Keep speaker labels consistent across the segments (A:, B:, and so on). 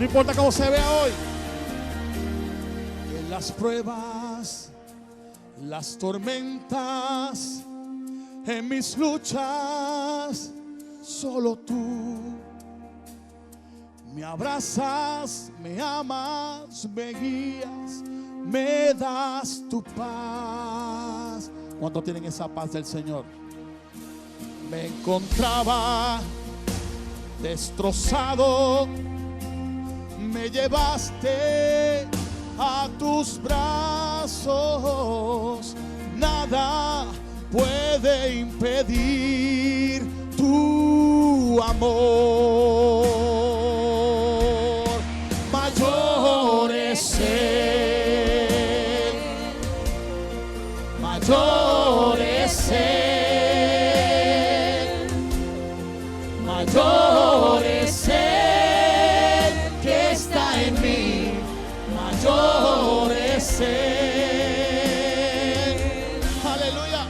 A: No importa cómo se vea hoy. En las pruebas, las tormentas, en mis luchas, solo tú me abrazas, me amas, me guías, me das tu paz. ¿Cuántos tienen esa paz del Señor? Me encontraba destrozado, me llevaste a tus brazos. Nada puede impedir tu amor. Mayor es Él, mayor es Él, mayor es Él que está en mí, mayor es Él. Aleluya.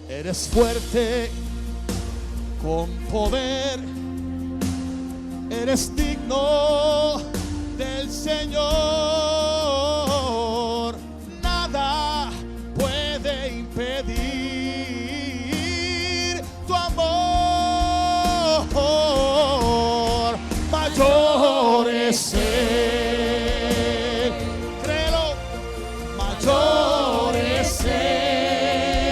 A: Eres fuerte con poder, eres digno del Señor. Nada puede impedir tu amor. Mayor es Él, créelo, mayor es Él,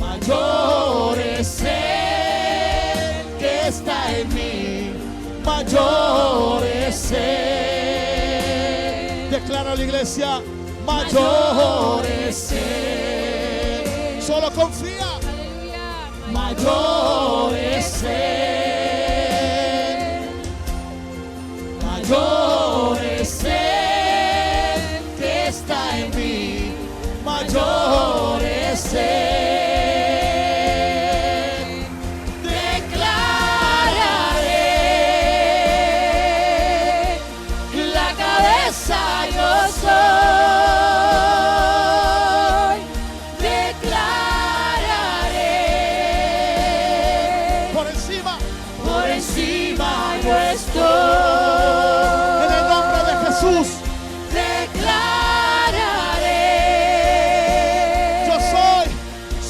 A: mayor es Él que está en mí, mayor es Él. Declara la iglesia, mayor es Él. Solo confía. Mayor es Él, mayor es Él que está en mí, mayor es Él. Declararé, la cabeza yo soy. Declararé, por encima yo estoy. En el nombre de Jesús. Declararé, yo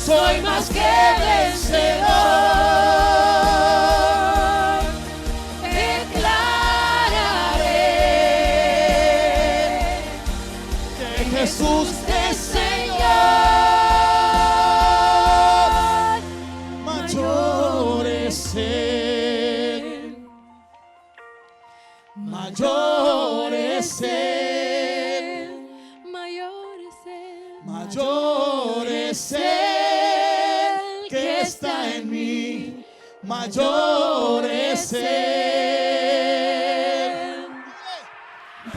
A: soy más que vencedor. Declararé que Jesús es Señor. Mayor es Él, mayor es Él,
B: Mayor es Él,
A: mayor es Él que está en mí, mayor es Él,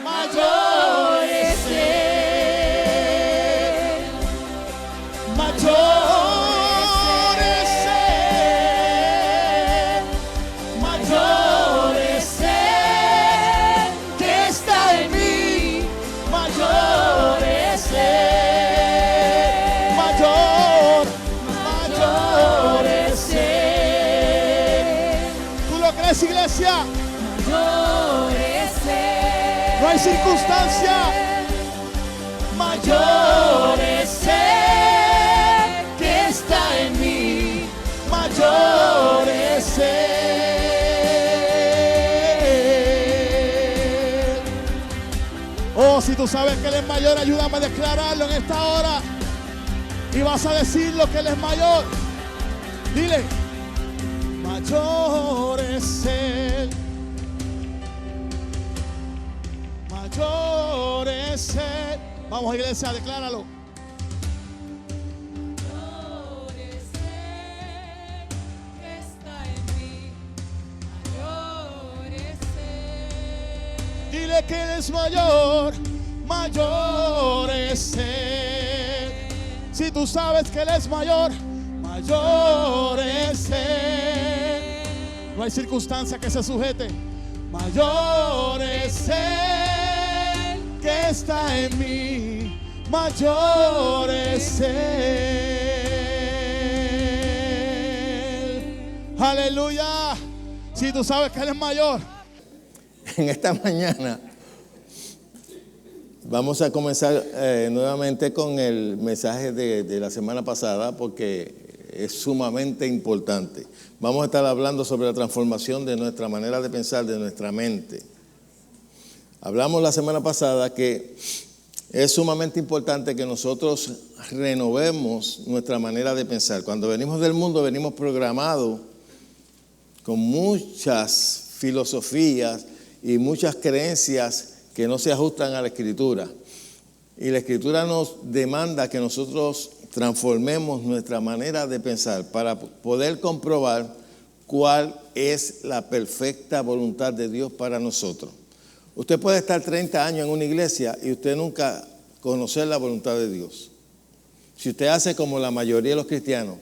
A: mayor es Él, mayor es Él, mayor es Él que está en mí, mayor es Él, mayor es Él. ¿Tú lo crees, iglesia?
B: mayor es Él.
A: No hay circunstancia. Mayor es Él que está en mí, mayor es Él. Oh, si tú sabes que Él es mayor, ayúdame a declararlo en esta hora. Y vas a decir lo que Él es mayor. Dile, mayor es Él, mayor es Él. Vamos, iglesia, decláralo.
B: Mayor es Él que está en mí, mayor es Él.
A: Dile que Él es mayor, mayor es Él. Si tú sabes que Él es mayor, mayor es Él. No hay circunstancia que se sujete. Mayor es Él que está en mí, mayor es Él. Aleluya. Si tú sabes que Él es mayor.
C: En esta mañana vamos a comenzar nuevamente con el mensaje de la semana pasada, porque es sumamente importante. Vamos a estar hablando sobre la transformación de nuestra manera de pensar, de nuestra mente. Hablamos la semana pasada que es sumamente importante que nosotros renovemos nuestra manera de pensar. Cuando venimos del mundo, venimos programados con muchas filosofías y muchas creencias que no se ajustan a la Escritura. Y la Escritura nos demanda que nosotros transformemos nuestra manera de pensar para poder comprobar cuál es la perfecta voluntad de Dios para nosotros. Usted puede estar 30 años en una iglesia y usted nunca conocer la voluntad de Dios. Si usted hace como la mayoría de los cristianos,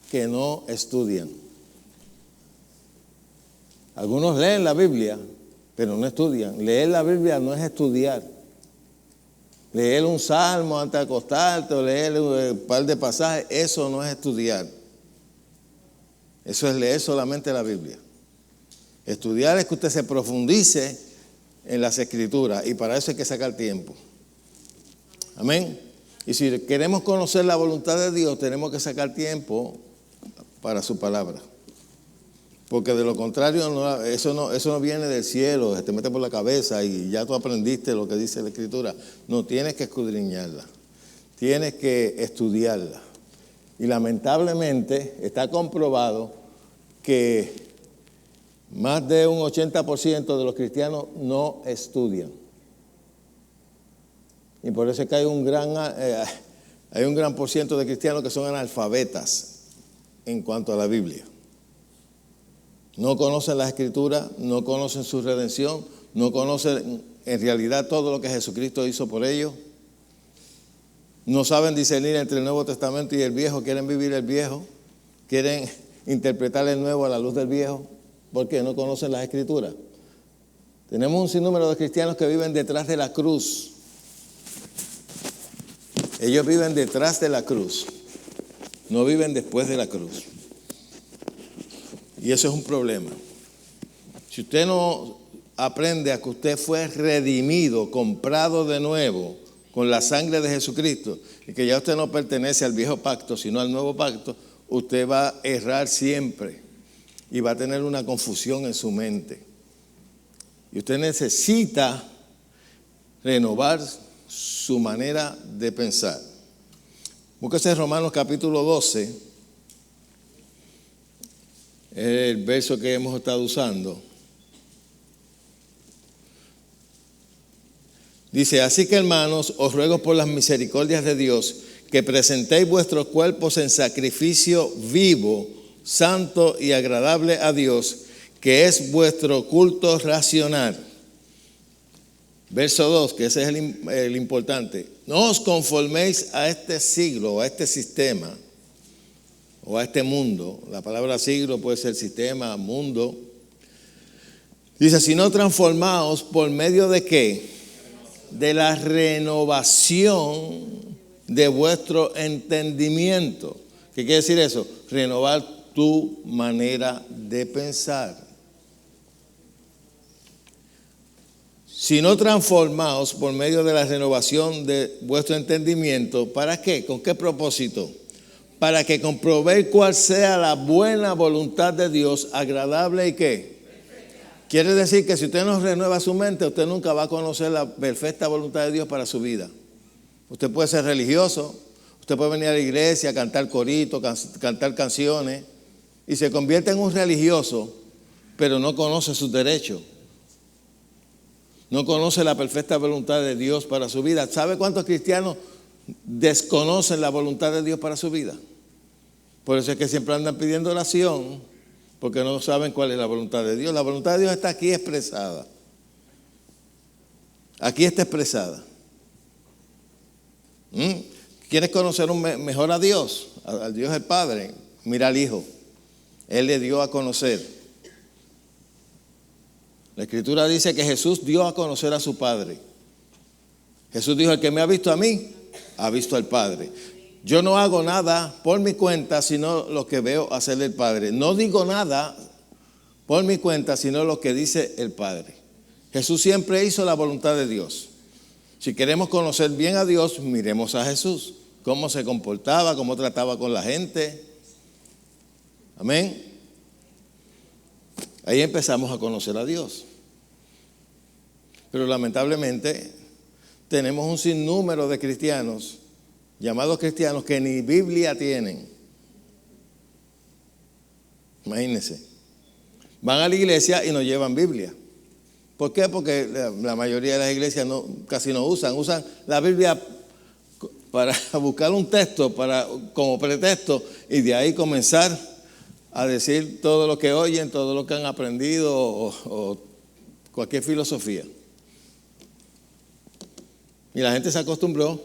C: que no estudian. Algunos leen la Biblia, pero no estudian. Leer la Biblia no es estudiar. Leer un salmo antes de acostarte o leer un par de pasajes, eso no es estudiar. Eso es leer solamente la Biblia. Estudiar es que usted se profundice en las Escrituras, y para eso hay que sacar tiempo. Amén. Y si queremos conocer la voluntad de Dios, tenemos que sacar tiempo para su palabra. Porque de lo contrario, eso no viene del cielo, se te mete por la cabeza y ya tú aprendiste lo que dice la Escritura. No, tienes que escudriñarla, tienes que estudiarla. Y lamentablemente está comprobado que más de un 80% de los cristianos no estudian. Y por eso es que hay un gran por ciento de cristianos que son analfabetas en cuanto a la Biblia. No conocen las Escrituras, no conocen su redención, no conocen en realidad todo lo que Jesucristo hizo por ellos. No saben discernir entre el Nuevo Testamento y el Viejo, quieren vivir el Viejo, quieren interpretar el Nuevo a la luz del Viejo, porque no conocen las Escrituras. Tenemos un sinnúmero de cristianos que viven detrás de la cruz. Ellos viven detrás de la cruz, no viven después de la cruz. Y eso es un problema. Si usted no aprende a que usted fue redimido, comprado de nuevo con la sangre de Jesucristo, y que ya usted no pertenece al viejo pacto, sino al nuevo pacto, usted va a errar siempre y va a tener una confusión en su mente. Y usted necesita renovar su manera de pensar. Búsquese Romanos capítulo 12. El verso que hemos estado usando. Dice, así que hermanos, os ruego por las misericordias de Dios, que presentéis vuestros cuerpos en sacrificio vivo, santo y agradable a Dios, que es vuestro culto racional. Verso 2, que ese es el importante. No os conforméis a este siglo o a este sistema o a este mundo. La palabra siglo puede ser sistema, mundo. Dice, sino transformaos por medio de ¿qué? De la renovación de vuestro entendimiento. ¿Qué quiere decir eso? Renovar tu manera de pensar. Sino transformaos por medio de la renovación de vuestro entendimiento. ¿Para qué? ¿Con qué propósito? Para que comprobéis cuál sea la buena voluntad de Dios, agradable y ¿qué? Perfecta. Quiere decir que si usted no renueva su mente, usted nunca va a conocer la perfecta voluntad de Dios para su vida. Usted puede ser religioso, usted puede venir a la iglesia, cantar corito, cantar canciones, y se convierte en un religioso, pero no conoce sus derechos. No conoce la perfecta voluntad de Dios para su vida. ¿Sabe cuántos cristianos desconocen la voluntad de Dios para su vida? Por eso es que siempre andan pidiendo oración, porque no saben cuál es la voluntad de Dios. La voluntad de Dios está aquí expresada. Aquí está expresada. ¿Quieres conocer mejor a Dios? Al Dios el Padre. Mira al Hijo. Él le dio a conocer. La Escritura dice que Jesús dio a conocer a su Padre. Jesús dijo, el que me ha visto a mí, ha visto al Padre. Yo no hago nada por mi cuenta, sino lo que veo hacer el Padre. No digo nada por mi cuenta, sino lo que dice el Padre. Jesús siempre hizo la voluntad de Dios. Si queremos conocer bien a Dios, miremos a Jesús. Cómo se comportaba, cómo trataba con la gente. Amén. Ahí empezamos a conocer a Dios. Pero lamentablemente tenemos un sinnúmero de cristianos, llamados cristianos, que ni Biblia tienen. Imagínense. Van a la iglesia y no llevan Biblia. ¿Por qué? Porque la mayoría de las iglesias casi no usan la Biblia para buscar un texto como pretexto y de ahí comenzar a decir todo lo que oyen, todo lo que han aprendido o cualquier filosofía. Y la gente se acostumbró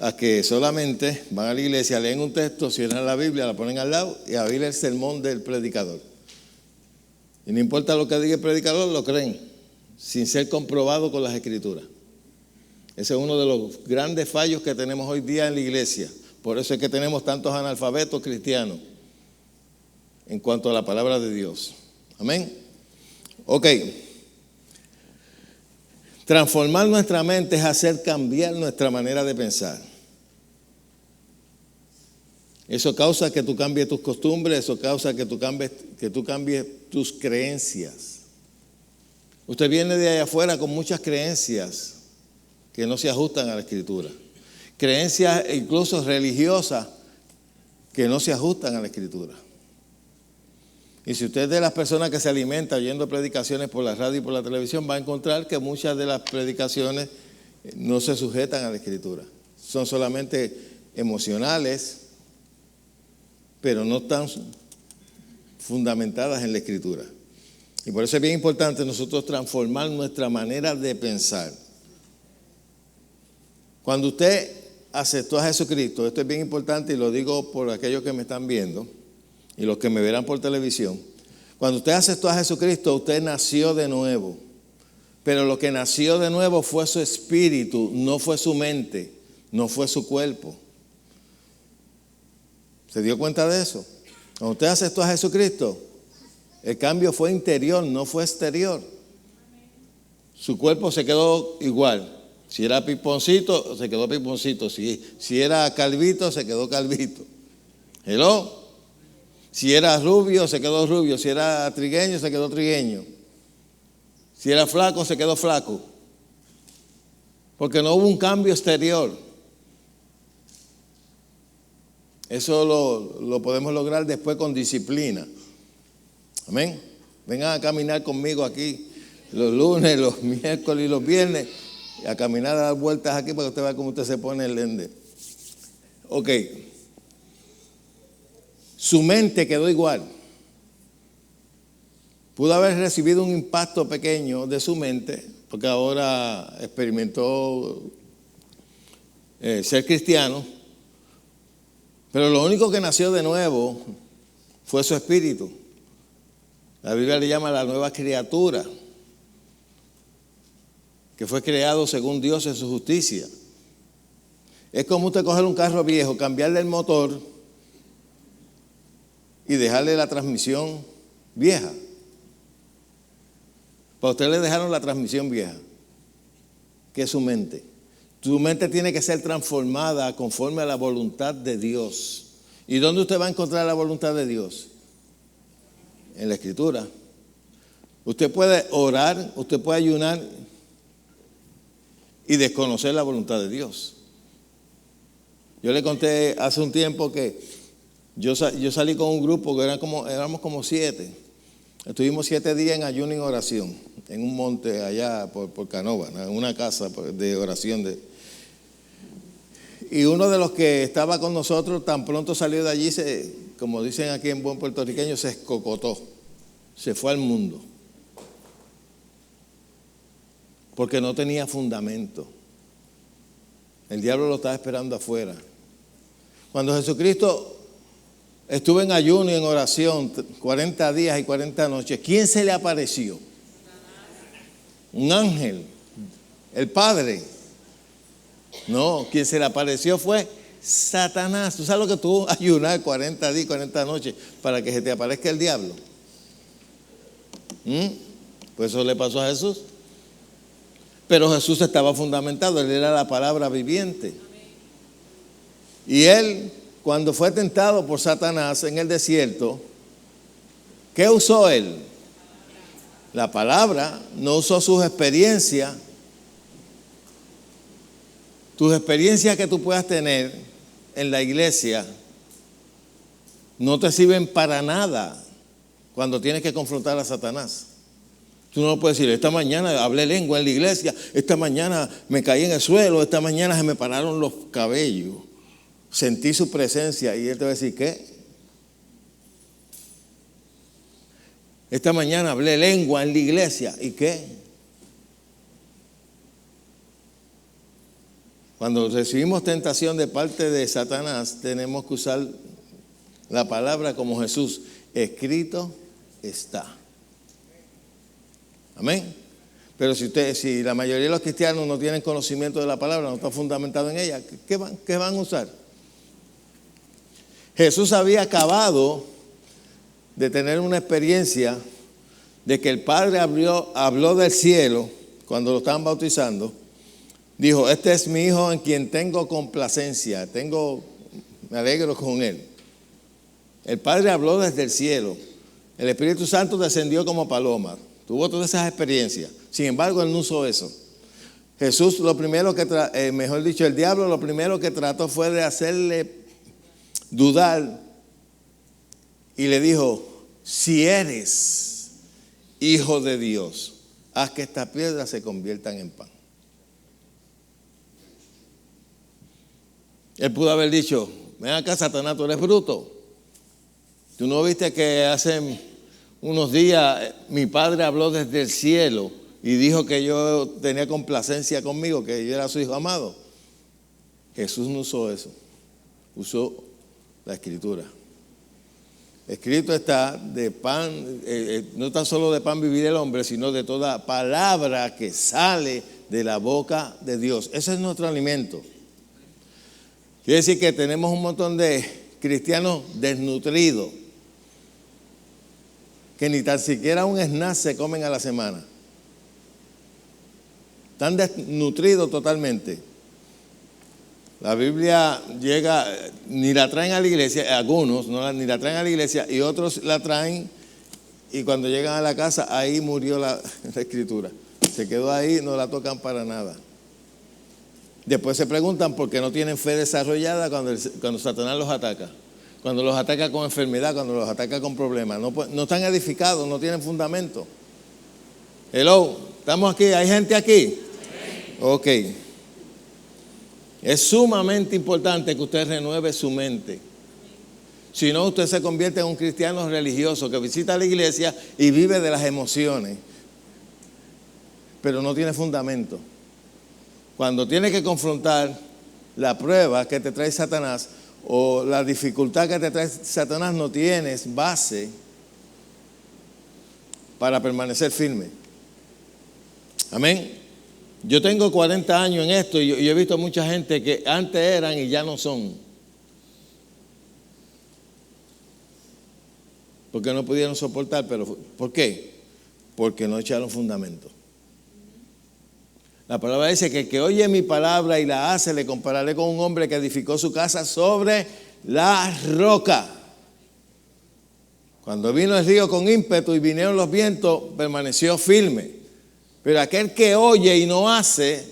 C: a que solamente van a la iglesia, leen un texto, cierran la Biblia, la ponen al lado y a oír el sermón del predicador. Y no importa lo que diga el predicador, lo creen, sin ser comprobado con las Escrituras. Ese es uno de los grandes fallos que tenemos hoy día en la iglesia. Por eso es que tenemos tantos analfabetos cristianos en cuanto a la palabra de Dios. Amén. Ok. Transformar nuestra mente es hacer cambiar nuestra manera de pensar. Eso causa que tú cambies tus costumbres, eso causa que tú cambies tus creencias. Usted viene de allá afuera con muchas creencias que no se ajustan a la Escritura. Creencias incluso religiosas que no se ajustan a la Escritura. Y si usted es de las personas que se alimenta oyendo predicaciones por la radio y por la televisión, va a encontrar que muchas de las predicaciones no se sujetan a la Escritura. Son solamente emocionales, pero no están fundamentadas en la Escritura. Y por eso es bien importante nosotros transformar nuestra manera de pensar. Cuando usted aceptó a Jesucristo, esto es bien importante y lo digo por aquellos que me están viendo y los que me verán por televisión. Cuando usted aceptó a Jesucristo, usted nació de nuevo. Pero lo que nació de nuevo fue su espíritu, no fue su mente, no fue su cuerpo. ¿Se dio cuenta de eso? Cuando usted aceptó a Jesucristo, el cambio fue interior, no fue exterior. Su cuerpo se quedó igual. Si era piponcito, se quedó piponcito. Si era calvito, se quedó calvito. ¿Hello? Si era rubio, se quedó rubio. Si era trigueño, se quedó trigueño. Si era flaco, se quedó flaco. Porque no hubo un cambio exterior. Eso lo podemos lograr después con disciplina. Amén. Vengan a caminar conmigo aquí los lunes, los miércoles y los viernes. Y a caminar, a dar vueltas aquí para que usted vea cómo usted se pone el lente. Ok. Su mente quedó igual. Pudo haber recibido un impacto pequeño de su mente, porque ahora experimentó ser cristiano. Pero lo único que nació de nuevo fue su espíritu. La Biblia le llama la nueva criatura, que fue creado según Dios en su justicia. Es como usted coger un carro viejo, cambiarle el motor y dejarle la transmisión vieja. Para usted le dejaron la transmisión vieja, que es su mente. Tu mente tiene que ser transformada conforme a la voluntad de Dios. ¿Y dónde usted va a encontrar la voluntad de Dios? En la Escritura. Usted puede orar, usted puede ayunar y desconocer la voluntad de Dios. Yo le conté hace un tiempo que yo salí con un grupo que éramos como 7. Estuvimos 7 días en ayuno y en oración, en un monte allá por Canova, en una casa de oración. Y uno de los que estaba con nosotros, tan pronto salió de allí, como dicen aquí en buen puertorriqueño, se escocotó, se fue al mundo. Porque no tenía fundamento. El diablo lo estaba esperando afuera. Cuando Jesucristo estuvo en ayuno y en oración 40 días y 40 noches, ¿quién se le apareció? Un ángel, el Padre. No, quien se le apareció fue Satanás. ¿Tú sabes lo que tú ayunar 40 días, 40 noches para que se te aparezca el diablo? Pues eso le pasó a Jesús. Pero Jesús estaba fundamentado, él era la palabra viviente. Y él, cuando fue tentado por Satanás en el desierto, ¿qué usó él? La palabra, no usó sus experiencias. Tus experiencias que tú puedas tener en la iglesia no te sirven para nada cuando tienes que confrontar a Satanás. Tú no puedes decir, esta mañana hablé lengua en la iglesia, esta mañana me caí en el suelo, esta mañana se me pararon los cabellos, sentí su presencia, y él te va a decir, ¿qué? Esta mañana hablé lengua en la iglesia, ¿y qué? Cuando recibimos tentación de parte de Satanás, tenemos que usar la palabra como Jesús, escrito está. Amén. Pero si la mayoría de los cristianos no tienen conocimiento de la palabra, no están fundamentados en ella, ¿qué van a usar? Jesús había acabado de tener una experiencia de que el Padre habló del cielo cuando lo estaban bautizando. Dijo, este es mi Hijo en quien tengo complacencia, me alegro con él. El Padre habló desde el cielo. El Espíritu Santo descendió como paloma. Tuvo todas esas experiencias. Sin embargo, él no usó eso. Jesús, lo primero que mejor dicho, el diablo lo primero que trató fue de hacerle dudar. Y le dijo, si eres Hijo de Dios, haz que estas piedras se conviertan en pan. Él pudo haber dicho, ven acá, Satanás, tú eres bruto. Tú no viste que hace unos días mi Padre habló desde el cielo y dijo que yo tenía complacencia conmigo, que yo era su Hijo amado. Jesús no usó eso, usó la Escritura. Escrito está, de pan, no tan solo de pan vivir el hombre, sino de toda palabra que sale de la boca de Dios. Ese es nuestro alimento. Quiere decir que tenemos un montón de cristianos desnutridos, que ni tan siquiera un snack se comen a la semana. Están desnutridos totalmente. La Biblia llega, ni la traen a la iglesia, algunos ni la traen a la iglesia, y otros la traen, y cuando llegan a la casa, ahí murió la Escritura. Se quedó ahí, no la tocan para nada. Después se preguntan por qué no tienen fe desarrollada cuando Satanás los ataca. Cuando los ataca con enfermedad, cuando los ataca con problemas. No están edificados, no tienen fundamento. Hello, ¿estamos aquí? ¿Hay gente aquí? Ok. Es sumamente importante que usted renueve su mente. Si no, usted se convierte en un cristiano religioso que visita la iglesia y vive de las emociones, pero no tiene fundamento. Cuando tiene que confrontar la prueba que te trae Satanás o la dificultad que te trae Satanás, no tienes base para permanecer firme. Amén. Yo tengo 40 años en esto y yo he visto mucha gente que antes eran y ya no son. Porque no pudieron soportar, pero ¿por qué? Porque no echaron fundamento. La palabra dice que el que oye mi palabra y la hace, le compararé con un hombre que edificó su casa sobre la roca. Cuando vino el río con ímpetu y vinieron los vientos, permaneció firme. Pero aquel que oye y no hace,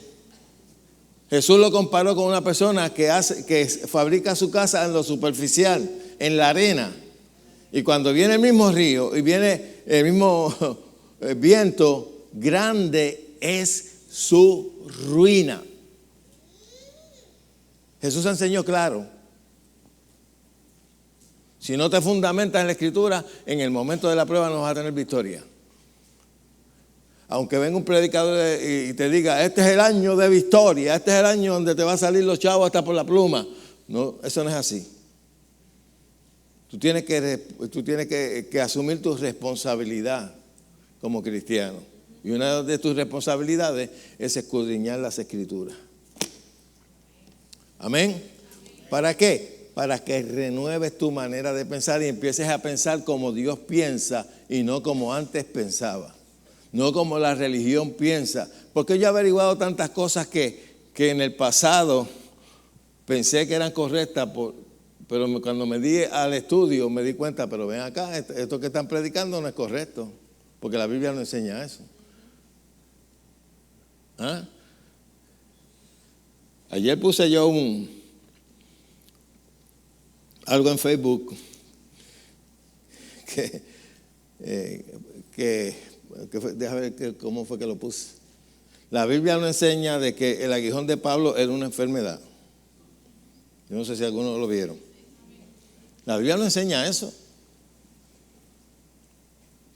C: Jesús lo comparó con una persona que fabrica su casa en lo superficial, en la arena. Y cuando viene el mismo río y viene el mismo viento, grande es su ruina. Jesús enseñó claro. Si no te fundamentas en la Escritura, en el momento de la prueba no vas a tener victoria. Aunque venga un predicador y te diga, este es el año de victoria, este es el año donde te va a salir los chavos hasta por la pluma. No, eso no es así. Tú tienes que asumir tu responsabilidad como cristiano. Y una de tus responsabilidades es escudriñar las Escrituras. Amén. ¿Para qué? Para que renueves tu manera de pensar y empieces a pensar como Dios piensa y no como antes pensaba. No como la religión piensa. Porque yo he averiguado tantas cosas que en el pasado pensé que eran correctas, pero cuando me di al estudio me di cuenta, pero ven acá, esto que están predicando no es correcto, porque la Biblia no enseña eso. ¿Ah? Ayer puse yo algo en Facebook déjame ver cómo fue que lo puse. La Biblia no enseña de que el aguijón de Pablo era una enfermedad. Yo no sé si algunos lo vieron. La Biblia no enseña eso.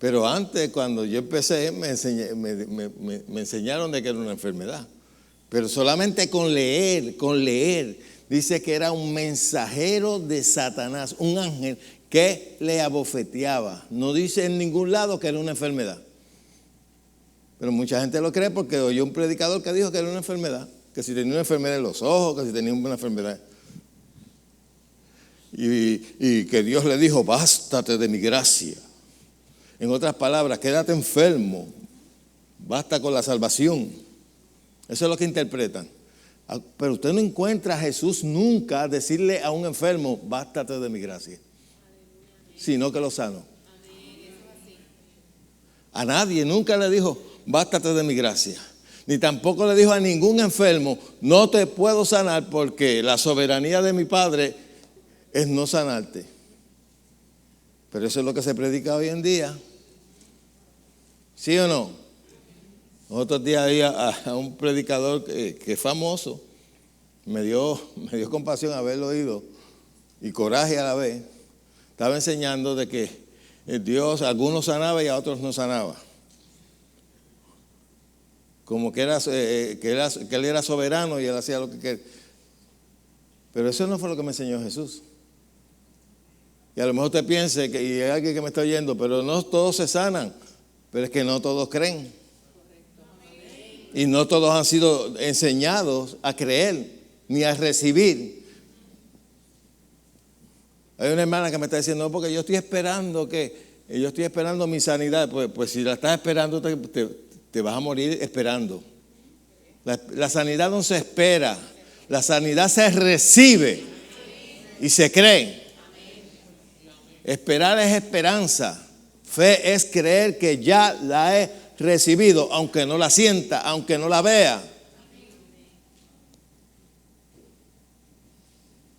C: Pero antes, cuando yo empecé, me enseñaron de que era una enfermedad. Pero solamente con leer, dice que era un mensajero de Satanás, un ángel que le abofeteaba. No dice en ningún lado que era una enfermedad. Pero mucha gente lo cree porque oyó un predicador que dijo que era una enfermedad. Que si tenía una enfermedad en los ojos, que si tenía una enfermedad. Y que Dios le dijo, bástate de mi gracia. En otras palabras, quédate enfermo. Basta con la salvación. Eso es lo que interpretan. Pero usted no encuentra a Jesús nunca decirle a un enfermo, bástate de mi gracia. Sino que lo sanó. A nadie nunca le dijo, bástate de mi gracia. Ni tampoco le dijo a ningún enfermo, no te puedo sanar porque la soberanía de mi Padre es no sanarte. Pero eso es lo que se predica hoy en día. ¿Sí o no? Otros días había a un predicador que es famoso. Me dio compasión haberlo oído y coraje a la vez. Estaba enseñando de que Dios a algunos sanaba y a otros no sanaba. Como que él era soberano y él hacía lo que quería. Pero eso no fue lo que me enseñó Jesús. Y a lo mejor usted piense que y hay alguien que me está oyendo, pero no todos se sanan, pero es que no todos creen. Y no todos han sido enseñados a creer ni a recibir. Hay una hermana que me está diciendo, no, porque yo estoy esperando mi sanidad. Pues si la estás esperando, te vas a morir esperando. La sanidad no se espera, la sanidad se recibe y se cree. Esperar es esperanza. Fe es creer que ya la he recibido, aunque no la sienta, aunque no la vea.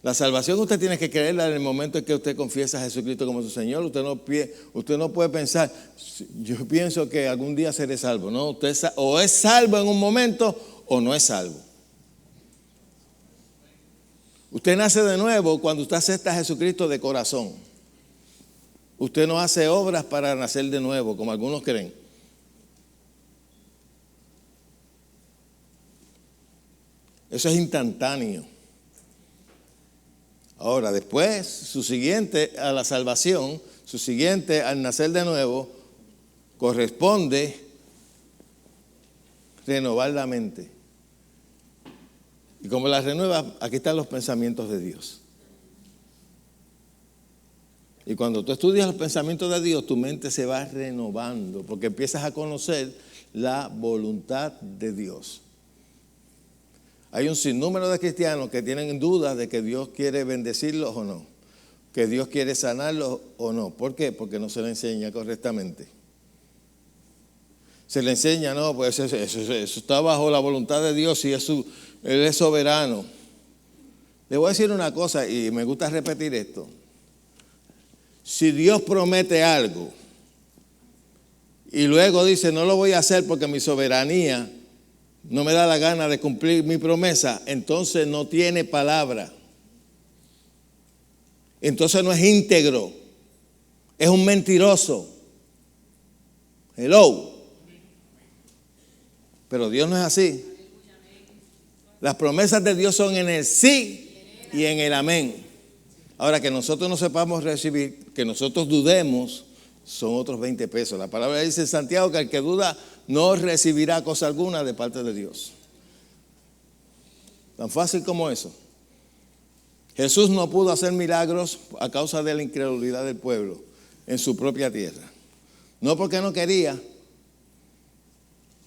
C: La salvación usted tiene que creerla en el momento en que usted confiesa a Jesucristo como su Señor. Usted no puede pensar, yo pienso que algún día seré salvo. No, usted o es salvo en un momento o no es salvo. Usted nace de nuevo cuando usted acepta a Jesucristo de corazón. Usted no hace obras para nacer de nuevo, como algunos creen. Eso es instantáneo. Ahora, después, su siguiente a la salvación, su siguiente al nacer de nuevo, corresponde renovar la mente. Y como la renueva, aquí están los pensamientos de Dios. Y cuando tú estudias los pensamientos de Dios, tu mente se va renovando, porque empiezas a conocer la voluntad de Dios. Hay un sinnúmero de cristianos que tienen dudas de que Dios quiere bendecirlos o no, que Dios quiere sanarlos o no. ¿Por qué? Porque no se le enseña correctamente. Se le enseña, no, pues eso está bajo la voluntad de Dios y Él es soberano. Le voy a decir una cosa y me gusta repetir esto. Si Dios promete algo y luego dice, no lo voy a hacer porque mi soberanía no me da la gana de cumplir mi promesa, entonces no tiene palabra. Entonces no es íntegro, es un mentiroso. Hello. Pero Dios no es así. Las promesas de Dios son en el sí y en el amén. Ahora, que nosotros no sepamos recibir, que nosotros dudemos, son otros 20 pesos. La palabra dice en Santiago que el que duda no recibirá cosa alguna de parte de Dios. Tan fácil como eso. Jesús no pudo hacer milagros a causa de la incredulidad del pueblo en su propia tierra. No porque no quería.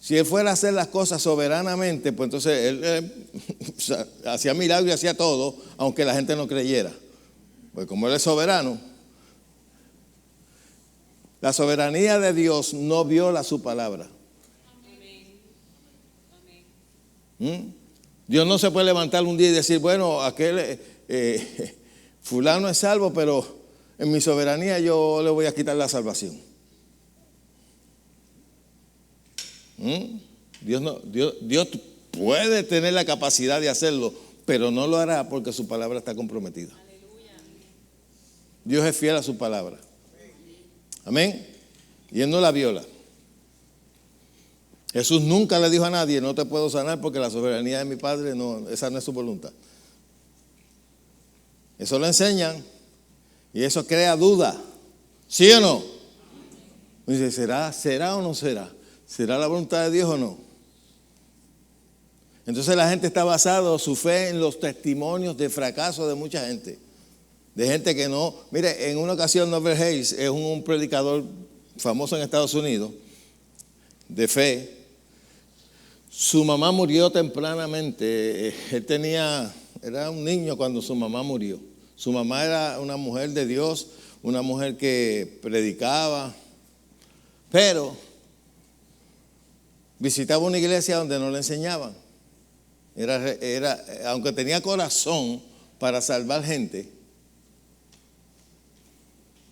C: Si él fuera a hacer las cosas soberanamente, pues entonces él hacía milagros y hacía todo, aunque la gente no creyera. Pues como él es soberano, la soberanía de Dios no viola su palabra. Dios no se puede levantar un día y decir, bueno, aquel fulano es salvo, pero en mi soberanía yo le voy a quitar la salvación. Dios puede tener la capacidad de hacerlo, pero no lo hará porque su palabra está comprometida. Dios es fiel a su palabra. Amén. Y él no la viola. Jesús nunca le dijo a nadie, no te puedo sanar porque la soberanía de mi Padre, no, esa no es su voluntad. Eso lo enseñan y eso crea duda. ¿Sí o no? Dice, ¿será o no será? ¿Será la voluntad de Dios o no? Entonces la gente está basada su fe en los testimonios de fracaso de mucha gente. De gente que no. Mire, en una ocasión Norbert Hayes es un predicador famoso en Estados Unidos de fe. Su mamá murió tempranamente. Era un niño cuando su mamá murió. Su mamá era una mujer de Dios, una mujer que predicaba, pero visitaba una iglesia donde no le enseñaban. Aunque tenía corazón para salvar gente,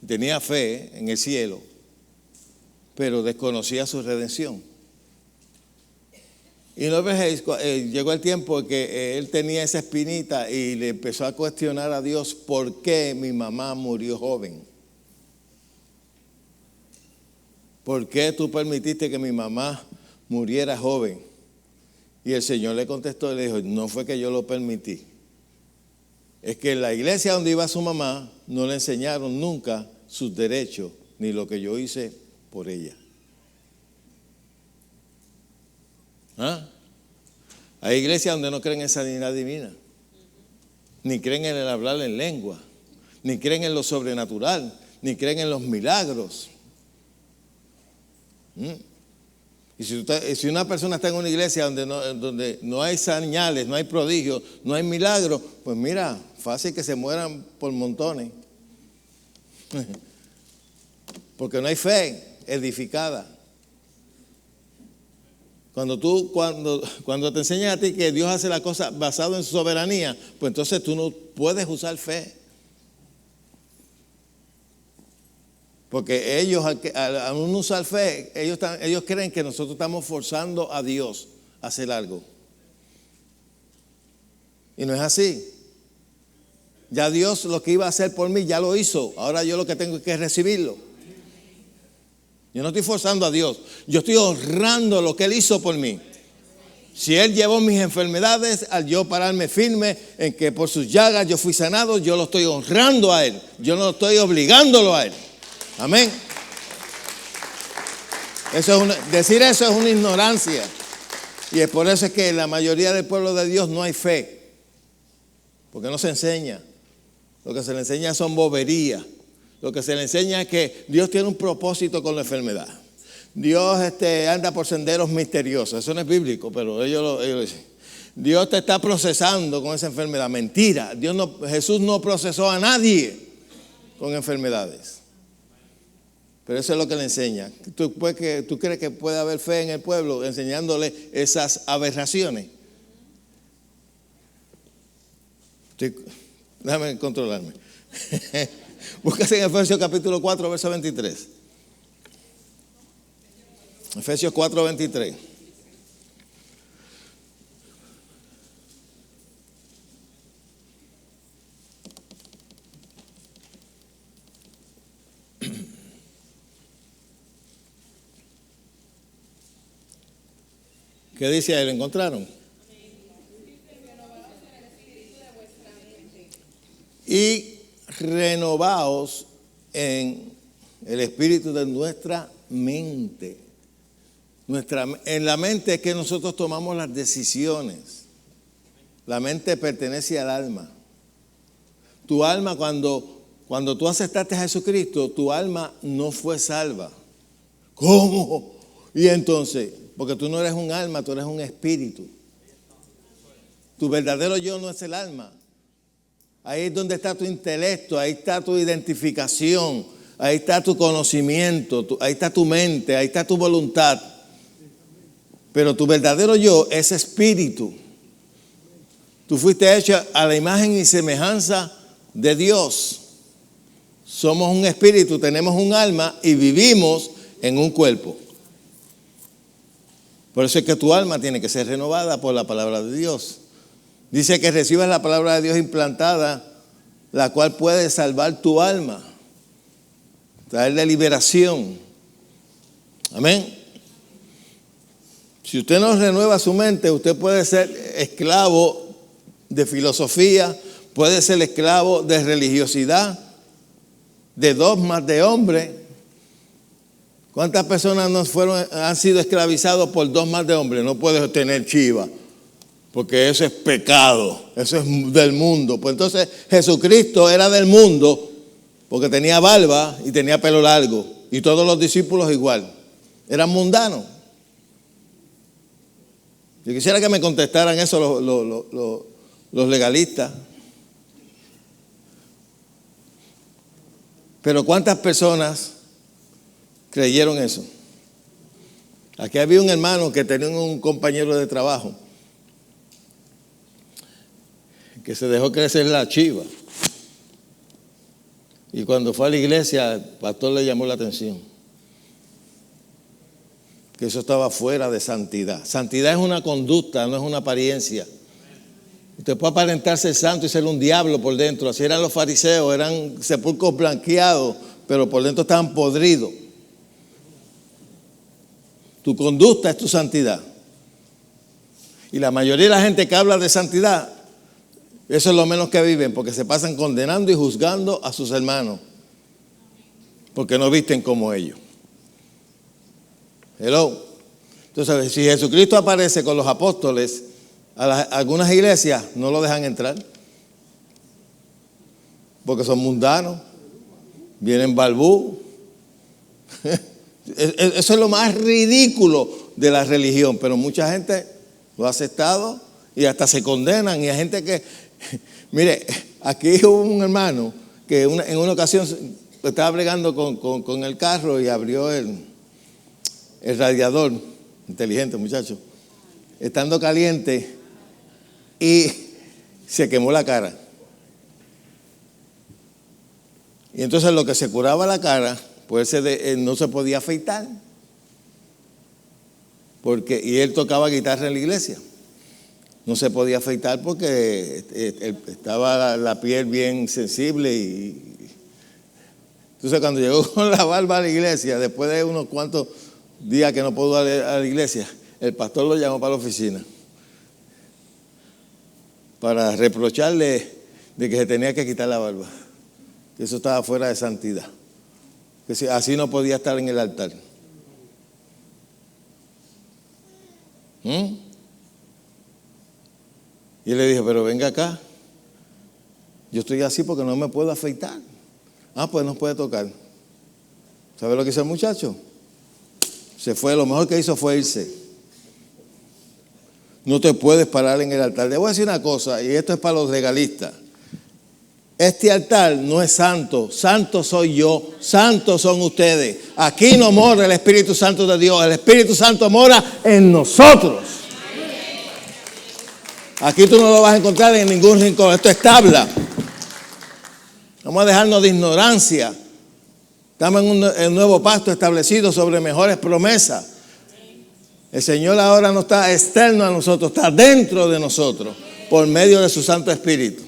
C: tenía fe en el cielo, pero desconocía su redención. Y Norbert Hayes, llegó el tiempo que él tenía esa espinita y le empezó a cuestionar a Dios, ¿por qué mi mamá murió joven? ¿Por qué tú permitiste que mi mamá muriera joven? Y el Señor le contestó y le dijo, no fue que yo lo permití. Es que en la iglesia donde iba su mamá no le enseñaron nunca sus derechos ni lo que yo hice por ella. Hay iglesias donde no creen en sanidad divina, ni creen en el hablar en lengua, ni creen en lo sobrenatural, ni creen en los milagros. Y si una persona está en una iglesia donde no hay señales, no hay prodigios, no hay milagros, pues mira, fácil que se mueran por montones. Porque no hay fe edificada. Cuando te enseñan a ti que Dios hace la cosa basado en su soberanía, pues entonces tú no puedes usar fe. Porque ellos, al no usar fe, ellos creen que nosotros estamos forzando a Dios a hacer algo. Y no es así. Ya Dios lo que iba a hacer por mí ya lo hizo. Ahora yo lo que tengo es que recibirlo. Yo no estoy forzando a Dios. Yo estoy honrando lo que Él hizo por mí. Si Él llevó mis enfermedades, al yo pararme firme en que por sus llagas yo fui sanado, yo lo estoy honrando a Él. Yo no estoy obligándolo a Él. Amén. Decir eso es una ignorancia. Y es por eso es que en la mayoría del pueblo de Dios no hay fe. Porque no se enseña. Lo que se le enseña son boberías. Lo que se le enseña es que Dios tiene un propósito con la enfermedad. Dios anda por senderos misteriosos. Eso no es bíblico, pero ellos lo dicen. Dios te está procesando con esa enfermedad. Mentira. Jesús no procesó a nadie con enfermedades. Pero eso es lo que le enseña. ¿Tú crees que puede haber fe en el pueblo enseñándole esas aberraciones? Déjame controlarme. Búscase en Efesios capítulo 4, verso 23. Efesios 4, 23. ¿Qué dice ahí? ¿Lo encontraron? Y renovaos en el espíritu de nuestra mente. En la mente es que nosotros tomamos las decisiones. La mente pertenece al alma. Tu alma, cuando tú aceptaste a Jesucristo, tu alma no fue salva. ¿Cómo? Y entonces, porque tú no eres un alma, tú eres un espíritu. Tu verdadero yo no es el alma. Ahí es donde está tu intelecto, ahí está tu identificación, ahí está tu conocimiento, ahí está tu mente, ahí está tu voluntad. Pero tu verdadero yo es espíritu. Tú fuiste hecho a la imagen y semejanza de Dios. Somos un espíritu, tenemos un alma y vivimos en un cuerpo. Por eso es que tu alma tiene que ser renovada por la palabra de Dios. Dice que recibas la palabra de Dios implantada, la cual puede salvar tu alma, traerle liberación. Amén. Si usted no renueva su mente, usted puede ser esclavo de filosofía, puede ser esclavo de religiosidad, de dogmas de hombre. ¿Cuántas personas han sido esclavizados por dogmas de hombre? No puedes tener chiva, porque eso es pecado, eso es del mundo. Pues entonces Jesucristo era del mundo porque tenía barba y tenía pelo largo, y todos los discípulos igual, eran mundanos. Yo quisiera que me contestaran eso los legalistas. Pero ¿cuántas personas creyeron eso? Aquí había un hermano que tenía un compañero de trabajo que se dejó crecer la chiva. Y cuando fue a la iglesia, el pastor le llamó la atención. Que eso estaba fuera de santidad. Santidad es una conducta, no es una apariencia. Usted puede aparentarse santo y ser un diablo por dentro. Así eran los fariseos, eran sepulcros blanqueados, pero por dentro estaban podridos. Tu conducta es tu santidad. Y la mayoría de la gente que habla de santidad, eso es lo menos que viven, porque se pasan condenando y juzgando a sus hermanos, porque no visten como ellos. Hello. Entonces, si Jesucristo aparece con los apóstoles, algunas iglesias no lo dejan entrar, porque son mundanos, vienen balbú. Eso es lo más ridículo de la religión, pero mucha gente lo ha aceptado y hasta se condenan. Y hay gente que, mire, aquí hubo un hermano que en una ocasión estaba bregando con el carro y abrió el radiador, inteligente muchacho, estando caliente, y se quemó la cara. Y entonces lo que se curaba la cara, pues no se podía afeitar. Y él tocaba guitarra en la iglesia. No se podía afeitar porque estaba la piel bien sensible. Entonces cuando llegó con la barba a la iglesia, después de unos cuantos días que no pudo ir a la iglesia, el pastor lo llamó para la oficina para reprocharle de que se tenía que quitar la barba, que eso estaba fuera de santidad, que así no podía estar en el altar. Y él le dijo, pero venga acá, yo estoy así porque no me puedo afeitar. Pues no puede tocar. ¿Sabe lo que hizo el muchacho? Se fue, lo mejor que hizo fue irse. No te puedes parar en el altar. Le voy a decir una cosa, y esto es para los legalistas. Este altar no es santo, santo soy yo, santos son ustedes. Aquí no mora el Espíritu Santo de Dios, el Espíritu Santo mora en nosotros. Aquí tú no lo vas a encontrar en ningún rincón, esto es tabla. Vamos a dejarnos de ignorancia. Estamos en un nuevo pacto establecido sobre mejores promesas. El Señor ahora no está externo a nosotros, está dentro de nosotros por medio de su Santo Espíritu.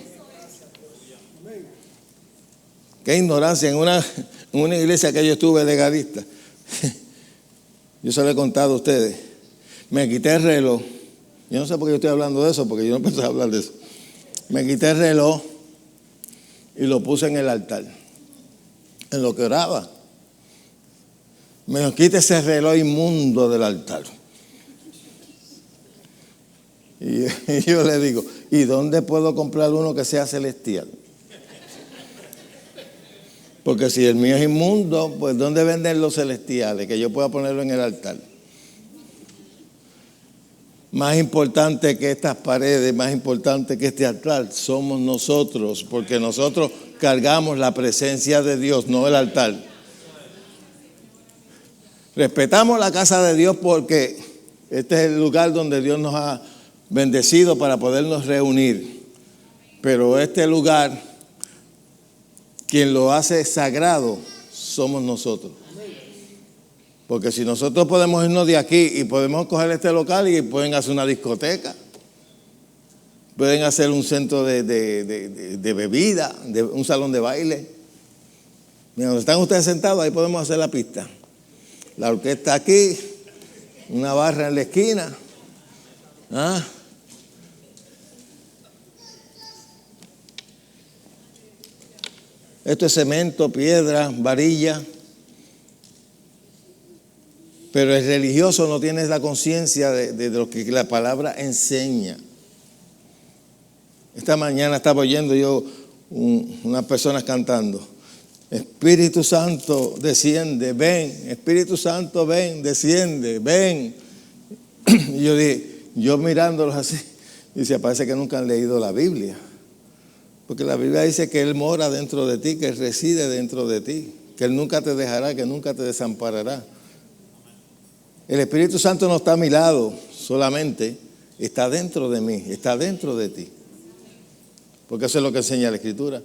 C: Qué ignorancia. En una iglesia que yo estuve legalista, yo se lo he contado a ustedes, me quité el reloj. Yo no sé por qué yo estoy hablando de eso, porque yo no pensaba hablar de eso. Me quité el reloj y lo puse en el altar, en lo que oraba. Me quité ese reloj inmundo del altar. Y yo le digo, ¿y dónde puedo comprar uno que sea celestial? Porque si el mío es inmundo, pues ¿dónde venden los celestiales? Que yo pueda ponerlo en el altar. Más importante que estas paredes, más importante que este altar, somos nosotros, porque nosotros cargamos la presencia de Dios, no el altar. Respetamos la casa de Dios porque este es el lugar donde Dios nos ha bendecido para podernos reunir. Pero este lugar, quien lo hace sagrado, somos nosotros. Porque si nosotros podemos irnos de aquí y podemos coger este local y pueden hacer una discoteca, pueden hacer un centro de bebida, un salón de baile. Mira, donde están ustedes sentados, ahí podemos hacer la pista. La orquesta aquí, una barra en la esquina. ¿Ah? Esto es cemento, piedra, varilla. Pero el religioso no tiene la conciencia de lo que la palabra enseña. Esta mañana estaba oyendo yo unas personas cantando. Espíritu Santo, desciende, ven. Espíritu Santo, ven, desciende, ven. Y yo dije, yo mirándolos así, dice, parece que nunca han leído la Biblia. Porque la Biblia dice que Él mora dentro de ti, que Él reside dentro de ti, que Él nunca te dejará, que nunca te desamparará. El Espíritu Santo no está a mi lado solamente, está dentro de mí, está dentro de ti. Porque eso es lo que enseña la Escritura.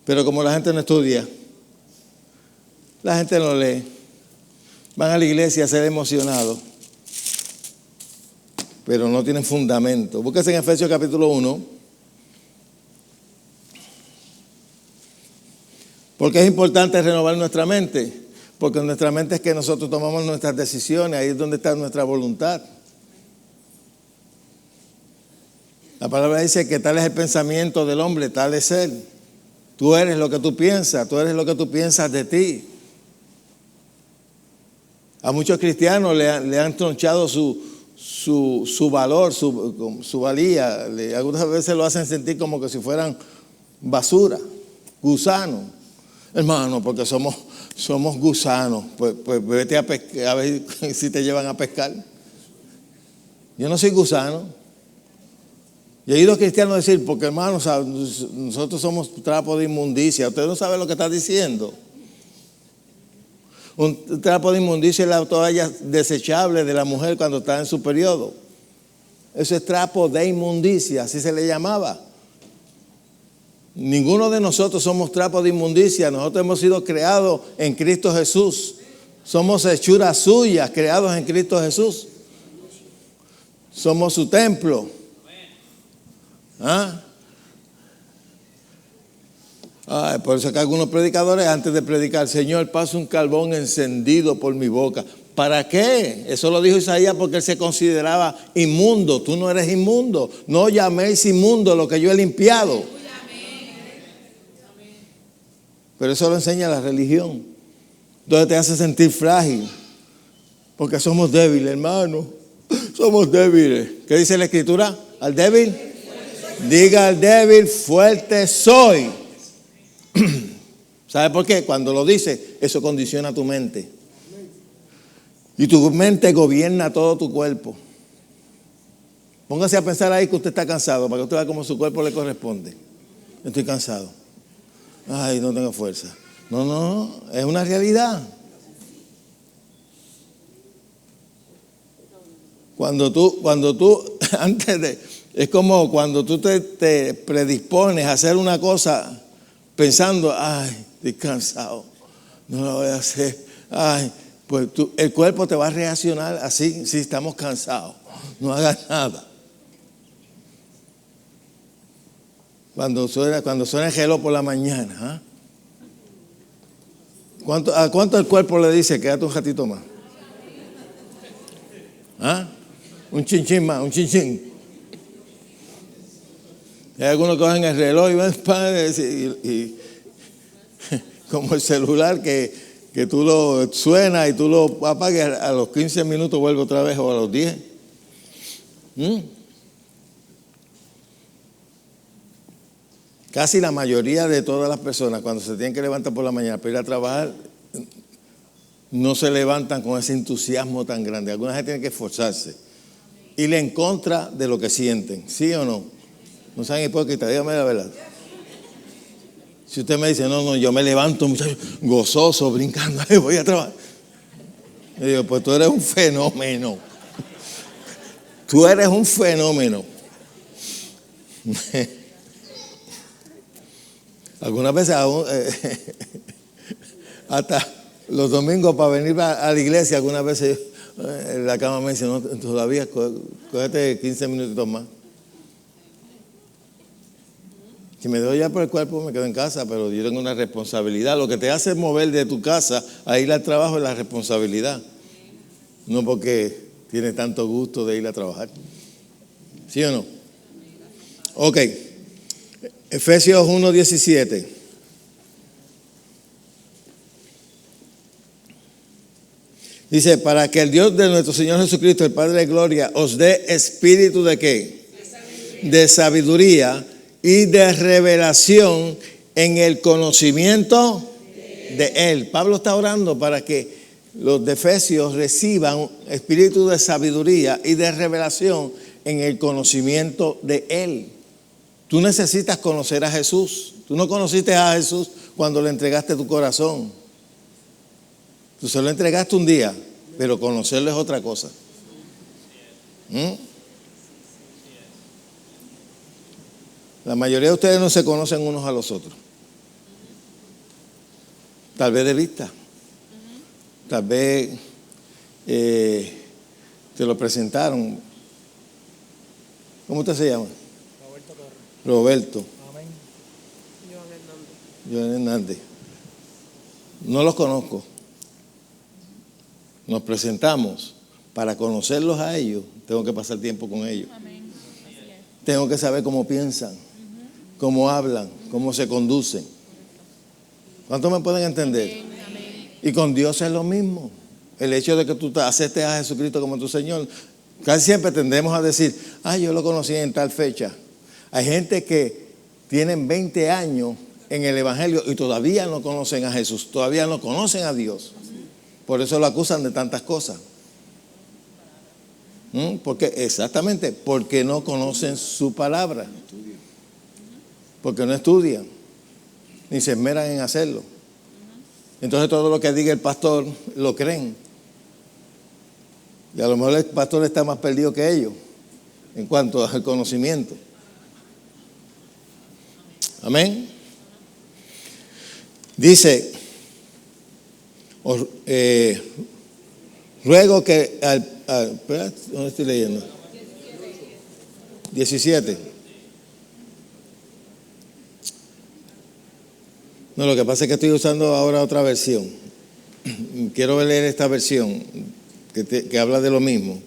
C: Pero como la gente no estudia, la gente no lee, van a la iglesia a ser emocionados, pero no tienen fundamento. Búsquese en Efesios capítulo 1. Porque es importante renovar nuestra mente. Porque nuestra mente es que nosotros tomamos nuestras decisiones, ahí es donde está nuestra voluntad. La palabra dice que tal es el pensamiento del hombre, tal es él. Tú eres lo que tú piensas de ti. A muchos cristianos le han tronchado su valor, su valía. Algunas veces lo hacen sentir como que si fueran basura, gusanos. Hermano, porque somos gusanos, pues vete a pescar, a ver si te llevan a pescar. Yo no soy gusano. Yo he oído cristianos decir, porque hermanos, nosotros somos trapo de inmundicia. Usted no sabe lo que está diciendo. Un trapo de inmundicia es la toalla desechable de la mujer cuando está en su periodo. Eso es trapo de inmundicia, así se le llamaba. Ninguno de nosotros somos trapos de inmundicia. Nosotros hemos sido creados en Cristo Jesús. Somos hechuras suyas, creados en Cristo Jesús. Somos su templo. ¿Ah? Por eso que algunos predicadores antes de predicar, Señor, pasa un carbón encendido por mi boca. ¿Para qué? Eso lo dijo Isaías porque él se consideraba inmundo. Tú no eres inmundo. No llaméis inmundo lo que yo he limpiado. Pero eso lo enseña la religión. Entonces te hace sentir frágil. Porque somos débiles, hermano. Somos débiles. ¿Qué dice la Escritura? ¿Al débil? Diga al débil, fuerte soy. ¿Sabe por qué? Cuando lo dice, eso condiciona tu mente. Y tu mente gobierna todo tu cuerpo. Póngase a pensar ahí que usted está cansado, para que usted vea cómo su cuerpo le corresponde. Estoy cansado. Ay, no tengo fuerza. No, es una realidad. Cuando tú, es como cuando tú te predispones a hacer una cosa pensando, ay, estoy cansado, no lo voy a hacer. Ay, pues el cuerpo te va a reaccionar así, si estamos cansados, no hagas nada. Cuando suena el reloj por la mañana, ¿a cuánto el cuerpo le dice quédate un ratito más? Un chinchín más, un chinchín. Hay algunos que cogen el reloj y como el celular que tú lo suena y tú lo apagas, a los 15 minutos vuelve otra vez o a los 10. Casi la mayoría de todas las personas, cuando se tienen que levantar por la mañana para ir a trabajar, no se levantan con ese entusiasmo tan grande. Algunas gente tiene que esforzarse. Ir en contra de lo que sienten. ¿Sí o no? No sean hipócritas, dígame la verdad. Si usted me dice, no, yo me levanto, muchacho, gozoso, brincando, voy a trabajar. Yo digo, pues tú eres un fenómeno. Tú eres un fenómeno. Algunas veces, hasta los domingos para venir a la iglesia, algunas veces la cama me dice, no, todavía, cógete 15 minutitos más. Si me doy ya por el cuerpo, me quedo en casa, pero yo tengo una responsabilidad. Lo que te hace mover de tu casa a ir al trabajo es la responsabilidad. No porque tienes tanto gusto de ir a trabajar. ¿Sí o no? Ok. Efesios 1:17. Dice, para que el Dios de nuestro Señor Jesucristo, el Padre de Gloria, os dé espíritu de ¿qué? De sabiduría y de revelación en el conocimiento de Él. Pablo está orando para que los de Efesios reciban espíritu de sabiduría y de revelación en el conocimiento de Él. Tú necesitas conocer a Jesús. Tú no conociste a Jesús cuando le entregaste tu corazón. Tú se lo entregaste un día, pero conocerlo es otra cosa. La mayoría de ustedes no se conocen unos a los otros. Tal vez de vista. Tal vez te lo presentaron. ¿Cómo usted se llama?
D: Roberto Torres.
C: Roberto.
D: Amén.
C: Joan Hernández. No los conozco. Nos presentamos. Para conocerlos a ellos, tengo que pasar tiempo con ellos. Tengo que saber cómo piensan, cómo hablan, cómo se conducen. ¿Cuántos me pueden entender? Y con Dios es lo mismo. El hecho de que tú aceptes a Jesucristo como tu Señor, casi siempre tendemos a decir, yo lo conocí en tal fecha. Hay gente que tienen 20 años en el Evangelio y todavía no conocen a Jesús, todavía no conocen a Dios. Por eso lo acusan de tantas cosas. Exactamente, porque no conocen su palabra. Porque no estudian, ni se esmeran en hacerlo. Entonces todo lo que diga el pastor lo creen. Y a lo mejor el pastor está más perdido que ellos en cuanto al conocimiento. Amén. Dice, ruego que espera, ¿dónde estoy leyendo? 17. No, lo que pasa es que estoy usando ahora otra versión. Quiero leer esta versión que habla de lo mismo.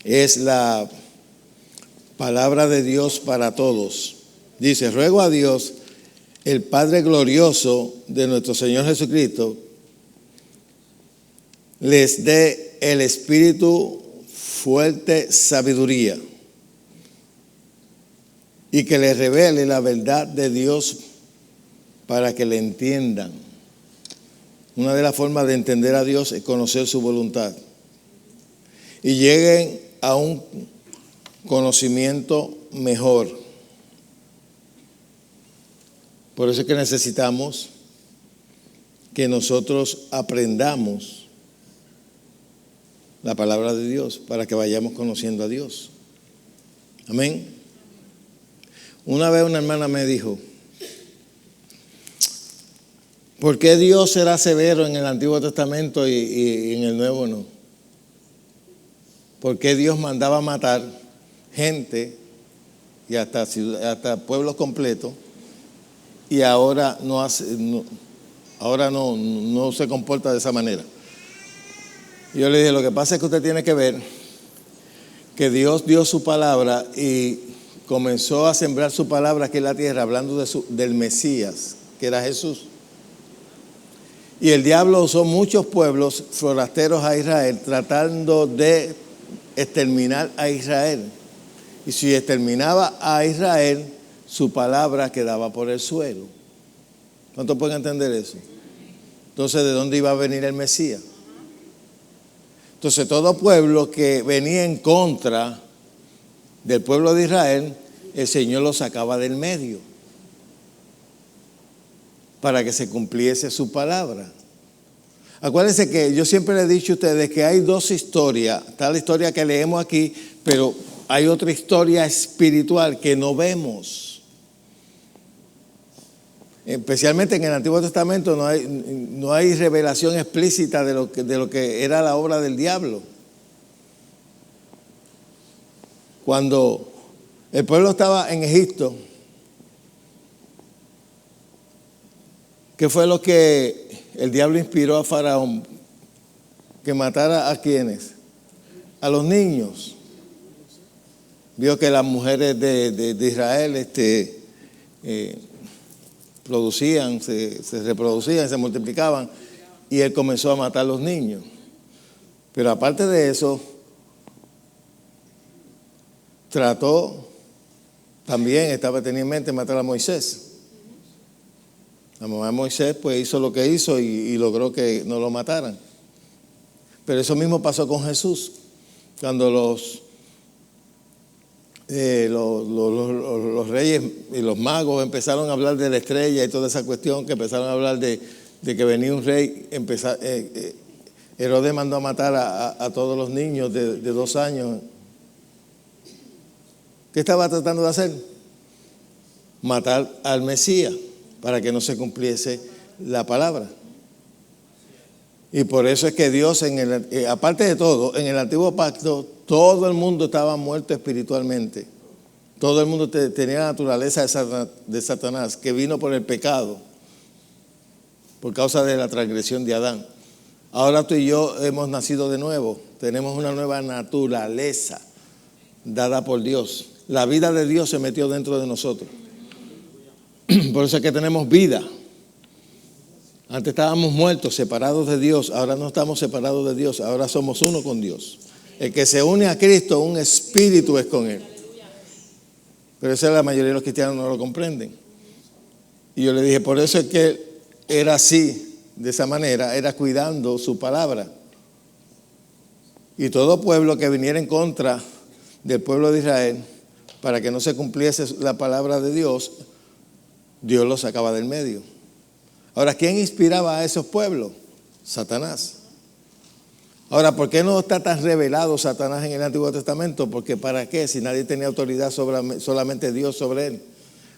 C: Es la palabra de Dios para todos. Dice, ruego a Dios, el Padre glorioso de nuestro Señor Jesucristo, les dé el espíritu fuerte sabiduría y que les revele la verdad de Dios para que le entiendan. Una de las formas de entender a Dios es conocer su voluntad y lleguen a un conocimiento mejor. Por eso es que necesitamos que nosotros aprendamos la palabra de Dios para que vayamos conociendo a Dios. Amén. Una vez una hermana me dijo, ¿por qué Dios será severo en el Antiguo Testamento y en el Nuevo no? ¿Por qué Dios mandaba matar gente y hasta pueblos completos y ahora no se comporta de esa manera? Yo le dije, lo que pasa es que usted tiene que ver que Dios dio su palabra y comenzó a sembrar su palabra aquí en la tierra, hablando del Mesías, que era Jesús. Y el diablo usó muchos pueblos forasteros a Israel, tratando de exterminar a Israel. Y si exterminaba a Israel, su palabra quedaba por el suelo. ¿Cuántos pueden entender eso? Entonces, ¿de dónde iba a venir el Mesías? Entonces, todo pueblo que venía en contra del pueblo de Israel, el Señor lo sacaba del medio para que se cumpliese su palabra. Acuérdense que yo siempre les he dicho a ustedes que hay dos historias. Está la historia que leemos aquí, pero hay otra historia espiritual que no vemos. Especialmente en el Antiguo Testamento no hay revelación explícita de lo que era la obra del diablo. Cuando el pueblo estaba en Egipto, ¿qué fue lo que el diablo inspiró a Faraón? Que matara a ¿quiénes? A los niños. Vio que las mujeres de Israel producían, se reproducían, se multiplicaban, y él comenzó a matar a los niños. Pero aparte de eso, tenía en mente matar a Moisés. La mamá de Moisés pues hizo lo que hizo y logró que no lo mataran. Pero eso mismo pasó con Jesús. Cuando los reyes y los magos empezaron a hablar de la estrella y toda esa cuestión, que empezaron a hablar de que venía un rey, Herodes mandó a matar a todos los niños de 2 años. ¿Qué estaba tratando de hacer? Matar al Mesías para que no se cumpliese la palabra. Y por eso es que Dios, aparte de todo, en el antiguo pacto, todo el mundo estaba muerto espiritualmente. Todo el mundo tenía la naturaleza de Satanás, que vino por el pecado, por causa de la transgresión de Adán. Ahora tú y yo hemos nacido de nuevo, tenemos una nueva naturaleza dada por Dios. La vida de Dios se metió dentro de nosotros. Por eso es que tenemos vida. Antes estábamos muertos, separados de Dios. Ahora no estamos separados de Dios. Ahora somos uno con Dios. El que se une a Cristo, un espíritu es con Él. Pero eso la mayoría de los cristianos no lo comprenden. Y yo le dije, por eso es que era así, de esa manera, era cuidando su palabra. Y todo pueblo que viniera en contra del pueblo de Israel, para que no se cumpliese la palabra de Dios, Dios lo sacaba del medio. Ahora, ¿quién inspiraba a esos pueblos? Satanás. Ahora, ¿por qué no está tan revelado Satanás en el Antiguo Testamento? Porque ¿para qué? Si nadie tenía autoridad solamente Dios sobre él.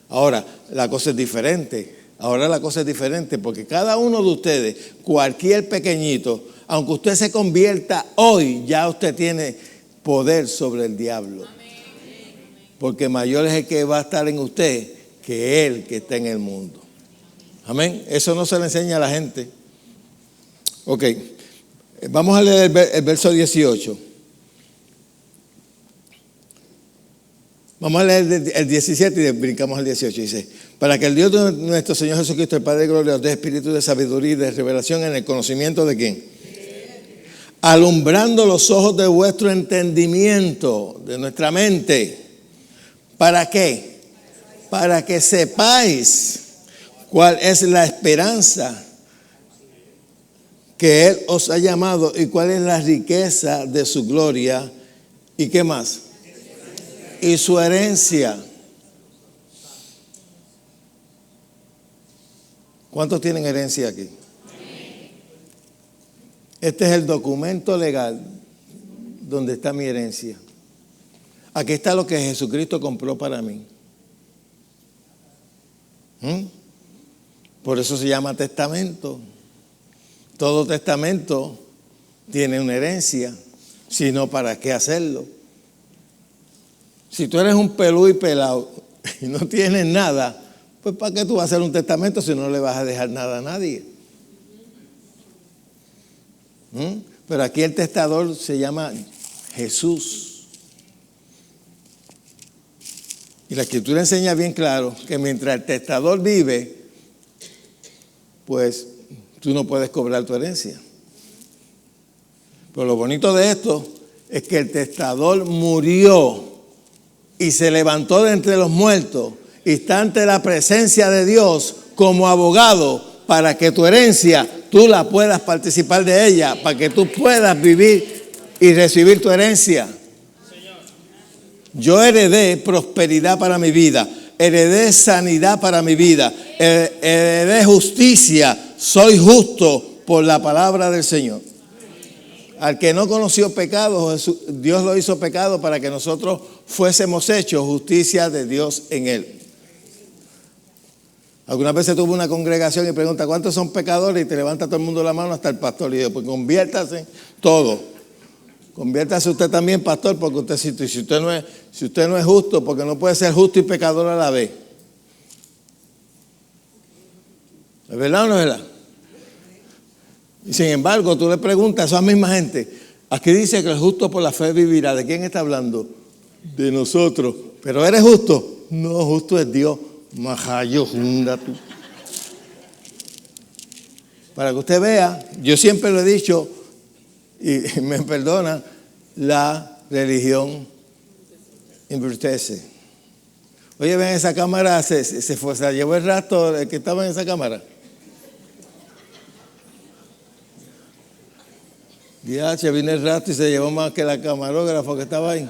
C: Ahora, la cosa es diferente. Ahora la cosa es diferente porque cada uno de ustedes, cualquier pequeñito, aunque usted se convierta hoy, ya usted tiene poder sobre el diablo. Porque mayor es el que va a estar en usted que él que está en el mundo. Amén. Eso no se le enseña a la gente. Ok. Vamos a leer el verso 18. Vamos a leer el 17 y brincamos al 18. Dice, para que el Dios de nuestro Señor Jesucristo, el Padre de gloria, os dé espíritu de sabiduría y de revelación en el conocimiento de ¿quién? Alumbrando los ojos de vuestro entendimiento, de nuestra mente. ¿Para qué? Para que sepáis cuál es la esperanza que Él os ha llamado y cuál es la riqueza de su gloria y qué más. Y su herencia. ¿Cuántos tienen herencia aquí? Este es el documento legal donde está mi herencia. Aquí está lo que Jesucristo compró para mí. Por eso se llama testamento. Todo testamento tiene una herencia, si no, ¿para qué hacerlo? Si tú eres un pelú y pelado y no tienes nada, pues ¿para qué tú vas a hacer un testamento si no le vas a dejar nada a nadie? Pero aquí el testador se llama Jesús. Y la Escritura enseña bien claro que mientras el testador vive, pues tú no puedes cobrar tu herencia. Pero lo bonito de esto es que el testador murió y se levantó de entre los muertos y está ante la presencia de Dios como abogado para que tu herencia tú la puedas participar de ella, para que tú puedas vivir y recibir tu herencia. Yo heredé prosperidad para mi vida, heredé sanidad para mi vida, heredé justicia, soy justo por la palabra del Señor. Al que no conoció pecado, Dios lo hizo pecado para que nosotros fuésemos hechos justicia de Dios en él. Algunas veces tuve una congregación y pregunta, ¿cuántos son pecadores? Y te levanta todo el mundo la mano hasta el pastor. Y digo, pues conviértase todo. Conviértase usted también, pastor, porque usted, si usted no es justo, porque no puede ser justo y pecador a la vez. ¿Es verdad o no es verdad? Y sin embargo, tú le preguntas a esa misma gente, aquí dice que el justo por la fe vivirá. ¿De quién está hablando? De nosotros. ¿Pero eres justo? No, justo es Dios. Majayo, junda tú. Para que usted vea, yo siempre lo he dicho, y me perdona, la religión embrutece. Oye, ven, esa cámara se llevó el rastro el que estaba en esa cámara. Diache, vino el rastro y se llevó más que la camarógrafa que estaba ahí.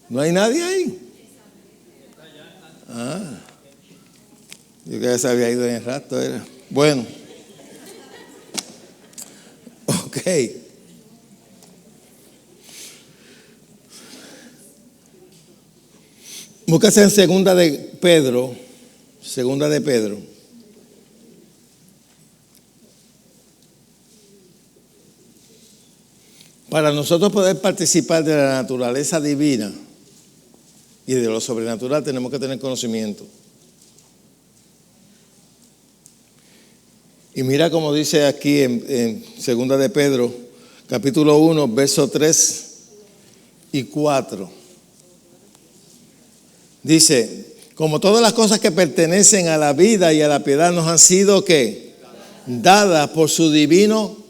C: ¿No hay nadie ahí? Ah, yo que ya se había ido en el rastro. Era. Bueno. Ok. Búscase en segunda de Pedro. Para nosotros poder participar de la naturaleza divina y de lo sobrenatural tenemos que tener conocimiento. Y mira como dice aquí en segunda de Pedro, capítulo 1, versos 3 y 4. Dice, como todas las cosas que pertenecen a la vida y a la piedad nos han sido, ¿qué? Dadas por su divino.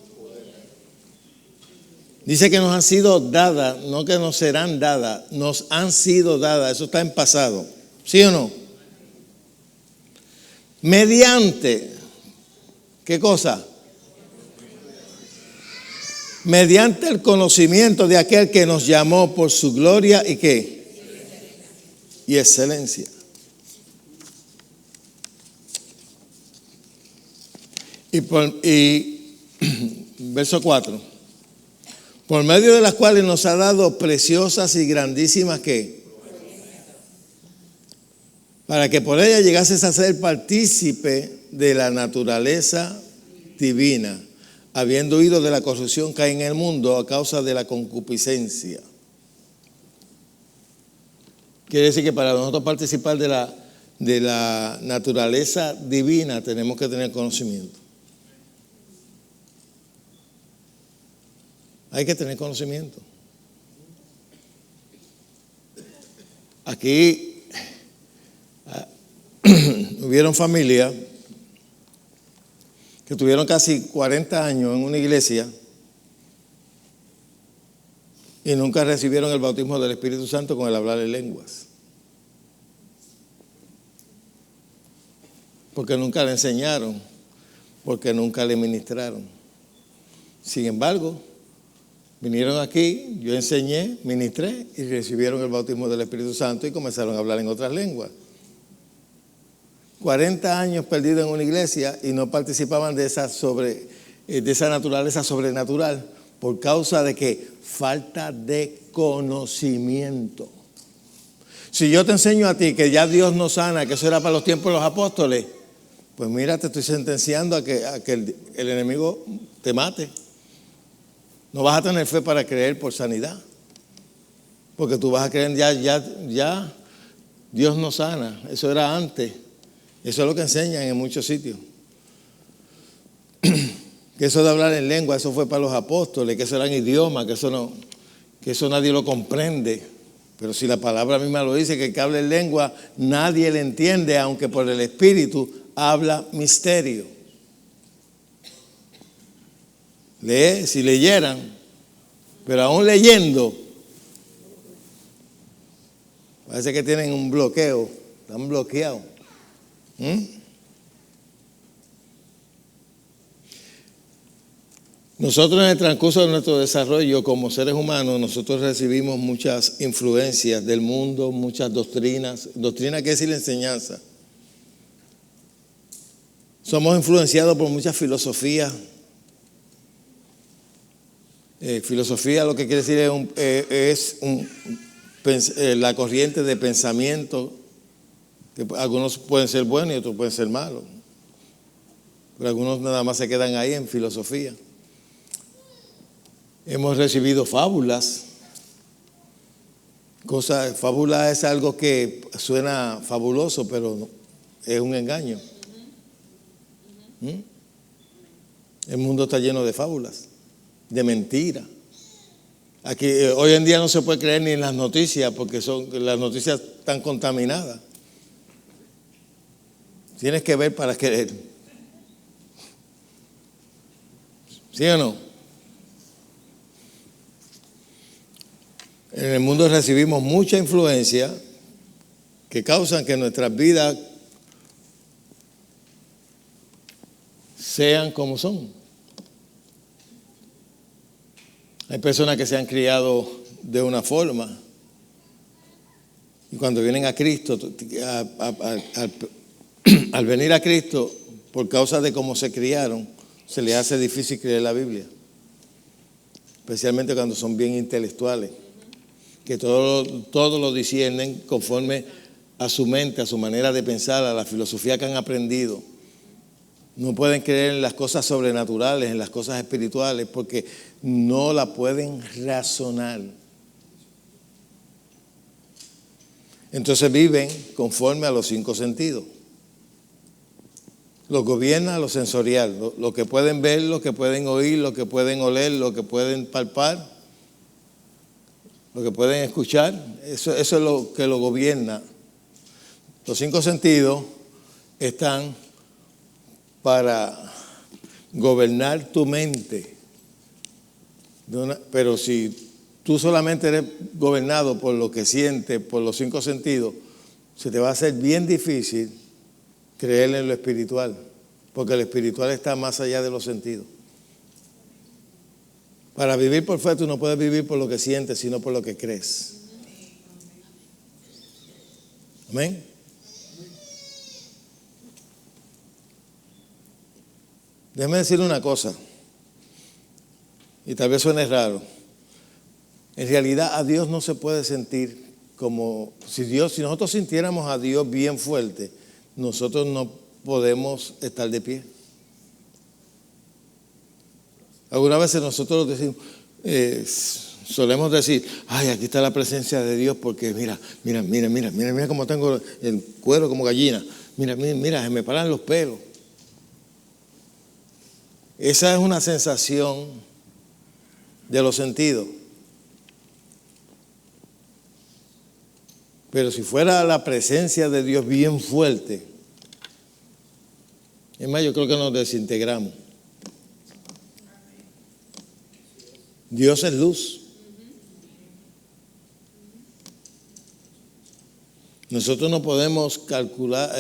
C: Dice que nos han sido dadas, no que nos serán dadas, nos han sido dadas, eso está en pasado, ¿sí o no? Mediante, ¿qué cosa? Mediante el conocimiento de aquel que nos llamó por su gloria y ¿qué? Y excelencia. Y verso 4. Por medio de las cuales nos ha dado preciosas y grandísimas ¿qué? Para que por ella llegases a ser partícipe de la naturaleza divina, habiendo huido de la corrupción que hay en el mundo a causa de la concupiscencia. Quiere decir que para nosotros participar de la naturaleza divina tenemos que tener conocimiento. Hay que tener conocimiento. Aquí hubieron familias que tuvieron casi 40 años en una iglesia y nunca recibieron el bautismo del Espíritu Santo con el hablar en lenguas. Porque nunca le enseñaron, porque nunca le ministraron. Sin embargo, vinieron aquí, yo enseñé, ministré y recibieron el bautismo del Espíritu Santo y comenzaron a hablar en otras lenguas. 40 años perdidos en una iglesia y no participaban de esa naturaleza sobrenatural por causa de que falta de conocimiento. Si yo te enseño a ti que ya Dios nos sana, que eso era para los tiempos de los apóstoles, pues mira, te estoy sentenciando a que el enemigo te mate. No vas a tener fe para creer por sanidad. Porque tú vas a creer ya Dios nos sana. Eso era antes. Eso es lo que enseñan en muchos sitios. Que eso de hablar en lengua, eso fue para los apóstoles, que eso eran idiomas, que eso nadie lo comprende. Pero si la palabra misma lo dice, que el que habla en lengua nadie le entiende, aunque por el Espíritu habla misterio. Si leyeran, pero aún leyendo, Parece que tienen un bloqueo, están bloqueados. Nosotros en el transcurso de nuestro desarrollo como seres humanos, nosotros recibimos muchas influencias del mundo, muchas doctrinas. Doctrina quiere decir enseñanza. Somos influenciados por muchas filosofías. Filosofía lo que quiere decir la corriente de pensamiento, que algunos pueden ser buenos y otros pueden ser malos. Pero algunos nada más se quedan ahí en filosofía. Hemos recibido fábulas. Fábula es algo que suena fabuloso, pero es un engaño. El mundo está lleno de fábulas, de mentiras. Aquí hoy en día no se puede creer ni en las noticias porque las noticias están contaminadas. Tienes que ver para creer. ¿Sí o no? En el mundo recibimos mucha influencia que causan que nuestras vidas sean como son. Hay personas que se han criado de una forma y cuando vienen a Cristo, al venir a Cristo, por causa de cómo se criaron, se les hace difícil creer la Biblia, especialmente cuando son bien intelectuales, que todo lo disciernen conforme a su mente, a su manera de pensar, a la filosofía que han aprendido. No pueden creer en las cosas sobrenaturales, en las cosas espirituales, porque no la pueden razonar. Entonces viven conforme a los 5 sentidos. Los gobierna lo sensorial, lo que pueden ver, lo que pueden oír, lo que pueden oler, lo que pueden palpar, lo que pueden escuchar. Eso es lo que lo gobierna. Los 5 sentidos están para gobernar tu mente. Pero si tú solamente eres gobernado por lo que sientes, por los 5 sentidos, se te va a hacer bien difícil creer en lo espiritual, porque lo espiritual está más allá de los sentidos. Para vivir por fe, tú no puedes vivir por lo que sientes, sino por lo que crees. Amén. Déjame decir una cosa, y tal vez suene raro. En realidad a Dios no se puede sentir como, si nosotros sintiéramos a Dios bien fuerte, nosotros no podemos estar de pie. Algunas veces nosotros decimos, solemos decir, ay, aquí está la presencia de Dios porque mira cómo tengo el cuero como gallina. Mira, se me paran los pelos. Esa es una sensación de los sentidos. Pero si fuera la presencia de Dios bien fuerte, es más, yo creo que nos desintegramos. Dios es luz. Nosotros no podemos calcular,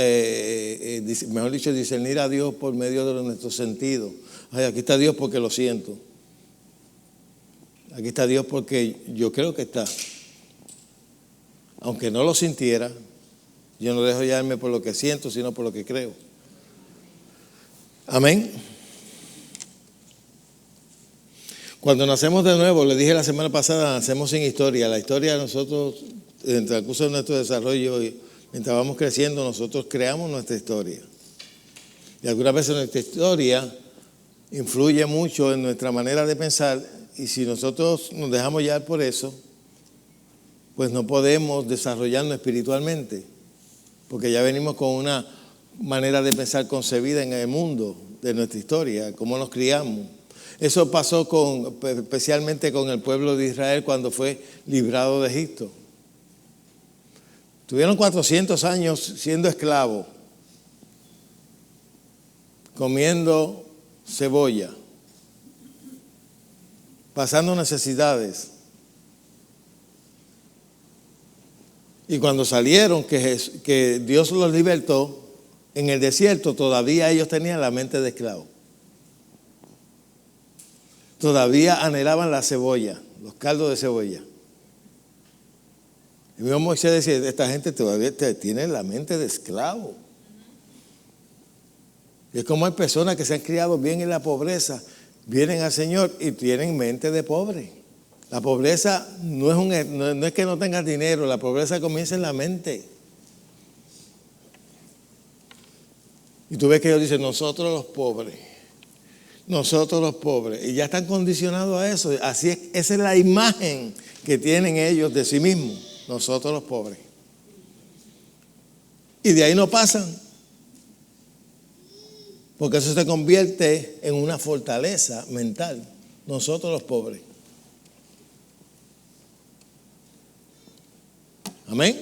C: mejor dicho, discernir a Dios por medio de nuestros sentidos. Ay, aquí está Dios porque lo siento. Aquí está Dios porque yo creo que está. Aunque no lo sintiera, yo no dejo llevarme por lo que siento, sino por lo que creo. Amén. Cuando nacemos de nuevo, le dije la semana pasada, nacemos sin historia. La historia de nosotros, en el transcurso de nuestro desarrollo, mientras vamos creciendo, nosotros creamos nuestra historia. Y algunas veces nuestra historia influye mucho en nuestra manera de pensar, y si nosotros nos dejamos llevar por eso, pues no podemos desarrollarnos espiritualmente, porque ya venimos con una manera de pensar concebida en el mundo de nuestra historia, cómo nos criamos. Eso pasó especialmente con el pueblo de Israel cuando fue librado de Egipto. Tuvieron 400 años siendo esclavos, comiendo cebolla, pasando necesidades. Y cuando salieron, que Dios los libertó, en el desierto todavía ellos tenían la mente de esclavos. Todavía anhelaban la cebolla, los caldos de cebolla. Y mismo Moisés decía, esta gente todavía tiene la mente de esclavo. Y es como hay personas que se han criado bien en la pobreza, vienen al Señor y tienen mente de pobre. La pobreza no es que no tengas dinero, la pobreza comienza en la mente. Y tú ves que ellos dicen, nosotros los pobres, y ya están condicionados a eso. Así es, esa es la imagen que tienen ellos de sí mismos, nosotros los pobres. Y de ahí no pasan, porque eso se convierte en una fortaleza mental, nosotros los pobres. Amén.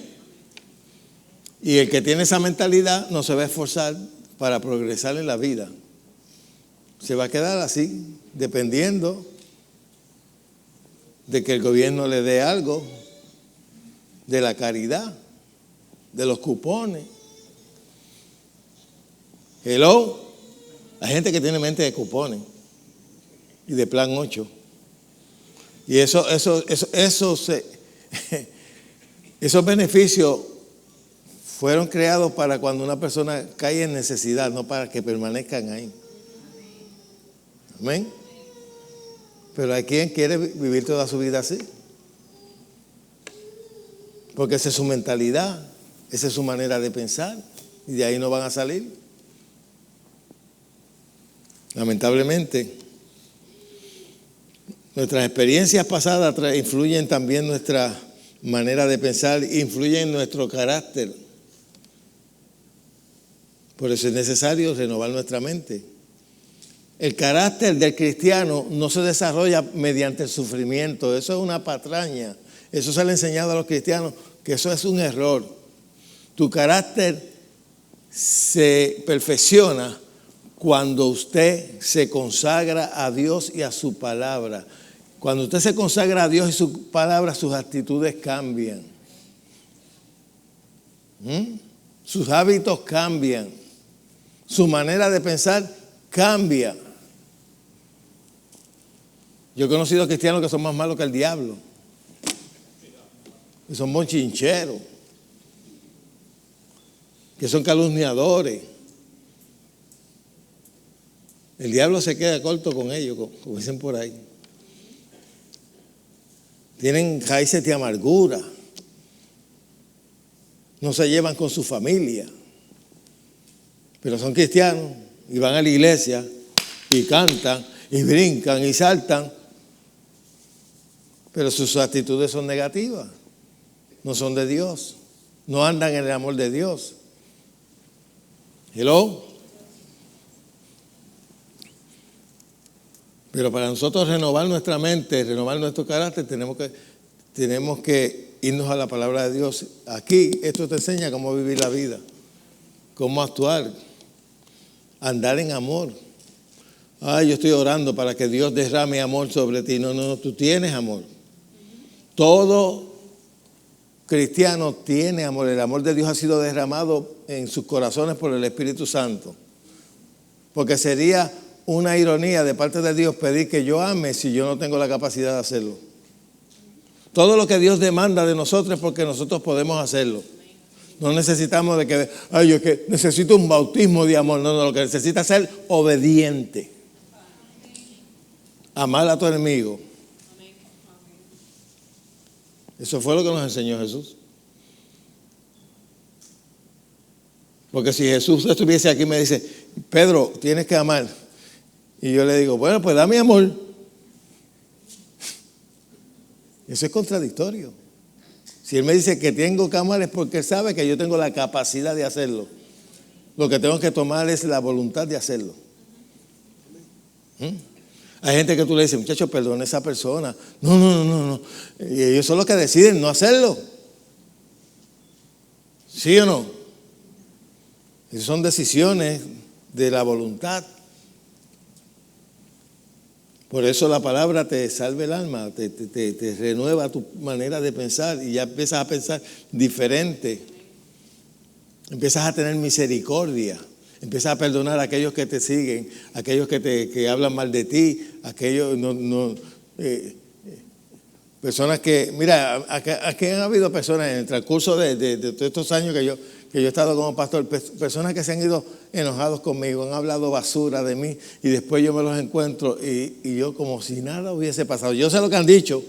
C: Y el que tiene esa mentalidad no se va a esforzar para progresar en la vida. Se va a quedar así, dependiendo de que el gobierno le dé algo, de la caridad, de los cupones. Hello. Hay gente que tiene mente de cupones y de plan 8. Y esos beneficios fueron creados para cuando una persona cae en necesidad, no para que permanezcan ahí. Amén. Pero hay quien quiere vivir toda su vida así. Porque esa es su mentalidad, esa es su manera de pensar, y de ahí no van a salir. Lamentablemente, nuestras experiencias pasadas influyen también nuestra manera de pensar, influyen en nuestro carácter. Por eso es necesario renovar nuestra mente. El carácter del cristiano no se desarrolla mediante el sufrimiento. Eso es una patraña. Eso se le ha enseñado a los cristianos, que eso es un error. Tu carácter se perfecciona cuando usted se consagra a Dios y a su palabra. Cuando usted se consagra a Dios y su palabra, sus actitudes cambian. Sus hábitos cambian. Su manera de pensar cambia. Yo he conocido cristianos que son más malos que el diablo. Que son bonchincheros. Que son calumniadores. El diablo se queda corto con ellos, como dicen por ahí. Tienen raíces de amargura. No se llevan con su familia. Pero son cristianos y van a la iglesia y cantan y brincan y saltan. Pero sus actitudes son negativas. No son de Dios. No andan en el amor de Dios. Hello. Pero para nosotros renovar nuestra mente, renovar nuestro carácter, tenemos que irnos a la palabra de Dios. Aquí esto te enseña cómo vivir la vida, cómo actuar, andar en amor. Yo estoy orando para que Dios derrame amor sobre ti. No, tú tienes amor. Todo cristiano tiene amor. El amor de Dios ha sido derramado en sus corazones por el Espíritu Santo. Porque sería una ironía de parte de Dios pedir que yo ame si yo no tengo la capacidad de hacerlo. Todo lo que Dios demanda de nosotros es porque nosotros podemos hacerlo. No necesitamos de que, yo que necesito un bautismo de amor. No, lo que necesita es ser obediente. Amar a tu enemigo. Eso fue lo que nos enseñó Jesús. Porque si Jesús estuviese aquí y me dice, Pedro, tienes que amar. Y yo le digo, bueno, pues dame amor. Eso es contradictorio. Si él me dice que tengo que amar es porque él sabe que yo tengo la capacidad de hacerlo. Lo que tengo que tomar es la voluntad de hacerlo. Hay gente que tú le dices, muchacho, perdona a esa persona. No. Y ellos son los que deciden no hacerlo. ¿Sí o no? Esas son decisiones de la voluntad. Por eso la palabra te salva el alma, te renueva tu manera de pensar y ya empiezas a pensar diferente. Empiezas a tener misericordia, empiezas a perdonar a aquellos que te siguen, a aquellos que hablan mal de ti, aquellos personas que, mira, aquí han habido personas en el transcurso de todos estos años que yo he estado como pastor, personas que se han ido enojados conmigo, han hablado basura de mí y después yo me los encuentro y yo como si nada hubiese pasado. Yo sé lo que han dicho,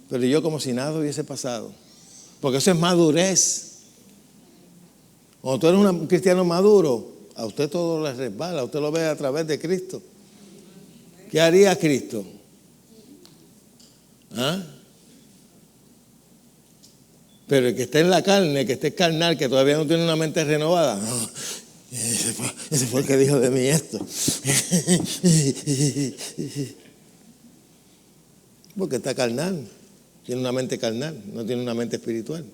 C: pero yo como si nada hubiese pasado, porque eso es madurez. Cuando tú eres un cristiano maduro, a usted todo le resbala, usted lo ve a través de Cristo. ¿Qué haría Cristo? ¿Ah? Pero el que está en la carne, el que esté carnal, que todavía no tiene una mente renovada, no, ese fue el que dijo de mí esto. Porque está carnal, tiene una mente carnal, no tiene una mente espiritual.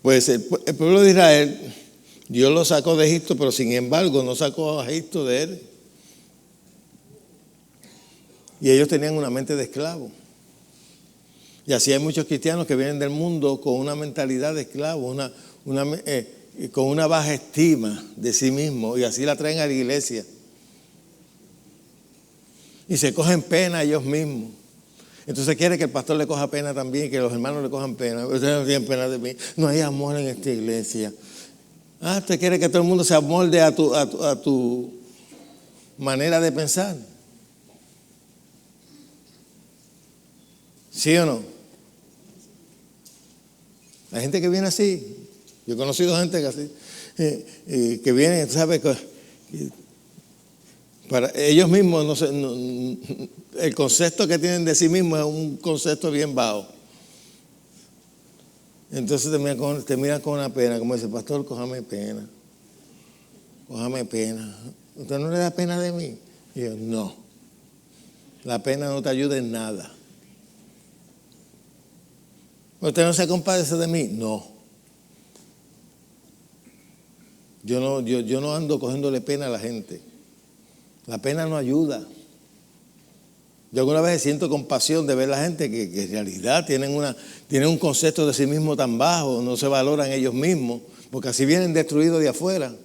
C: Pues el pueblo de Israel, Dios lo sacó de Egipto, pero sin embargo no sacó a Egipto de él. Y ellos tenían una mente de esclavo. Y así hay muchos cristianos que vienen del mundo con una mentalidad de esclavo, con una baja estima de sí mismos, y así la traen a la iglesia. Y se cogen pena ellos mismos. Entonces quiere que el pastor le coja pena también, que los hermanos le cojan pena. Ustedes no tienen pena de mí. No hay amor en esta iglesia. Usted quiere que todo el mundo se amolde a tu manera de pensar. ¿Sí o no? Hay gente que viene así. Yo he conocido gente que así, que viene, ¿sabes? Para ellos mismos, no sé, el concepto que tienen de sí mismos es un concepto bien bajo. Entonces te miran con una pena, como dice, pastor, cójame pena. Cójame pena. ¿Usted no le da pena de mí? Y yo, no. La pena no te ayuda en nada. ¿Usted no se compadece de mí? No. Yo no ando cogiéndole pena a la gente. La pena no ayuda. Yo alguna vez siento compasión de ver a la gente que en realidad tienen un concepto de sí mismo tan bajo, no se valoran ellos mismos, porque así vienen destruidos de afuera.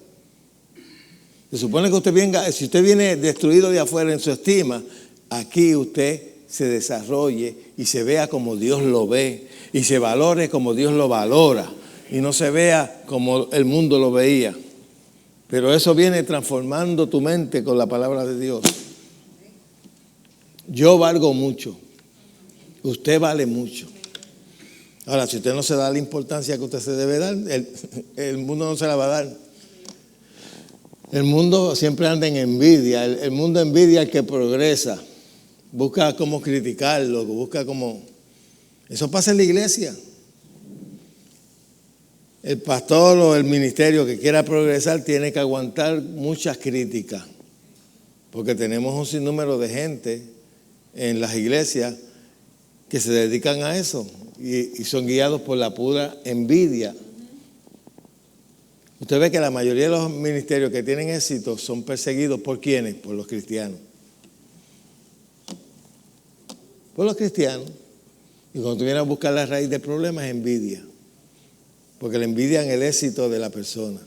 C: Se supone que si usted viene destruido de afuera en su estima, aquí usted se desarrolle y se vea como Dios lo ve y se valore como Dios lo valora y no se vea como el mundo lo veía. Pero eso viene transformando tu mente con la palabra de Dios. Yo valgo mucho. Usted vale mucho. Ahora, si usted no se da la importancia que usted se debe dar, el mundo no se la va a dar. El mundo siempre anda en envidia. El mundo envidia al que progresa. Busca cómo criticarlo, busca cómo... Eso pasa en la iglesia. El pastor o el ministerio que quiera progresar tiene que aguantar muchas críticas, porque tenemos un sinnúmero de gente en las iglesias que se dedican a eso y son guiados por la pura envidia. Usted ve que la mayoría de los ministerios que tienen éxito son perseguidos ¿por quiénes? Por los cristianos. Por los cristianos. Y cuando tú vienes a buscar la raíz del problema es envidia. Porque le envidian el éxito de la persona.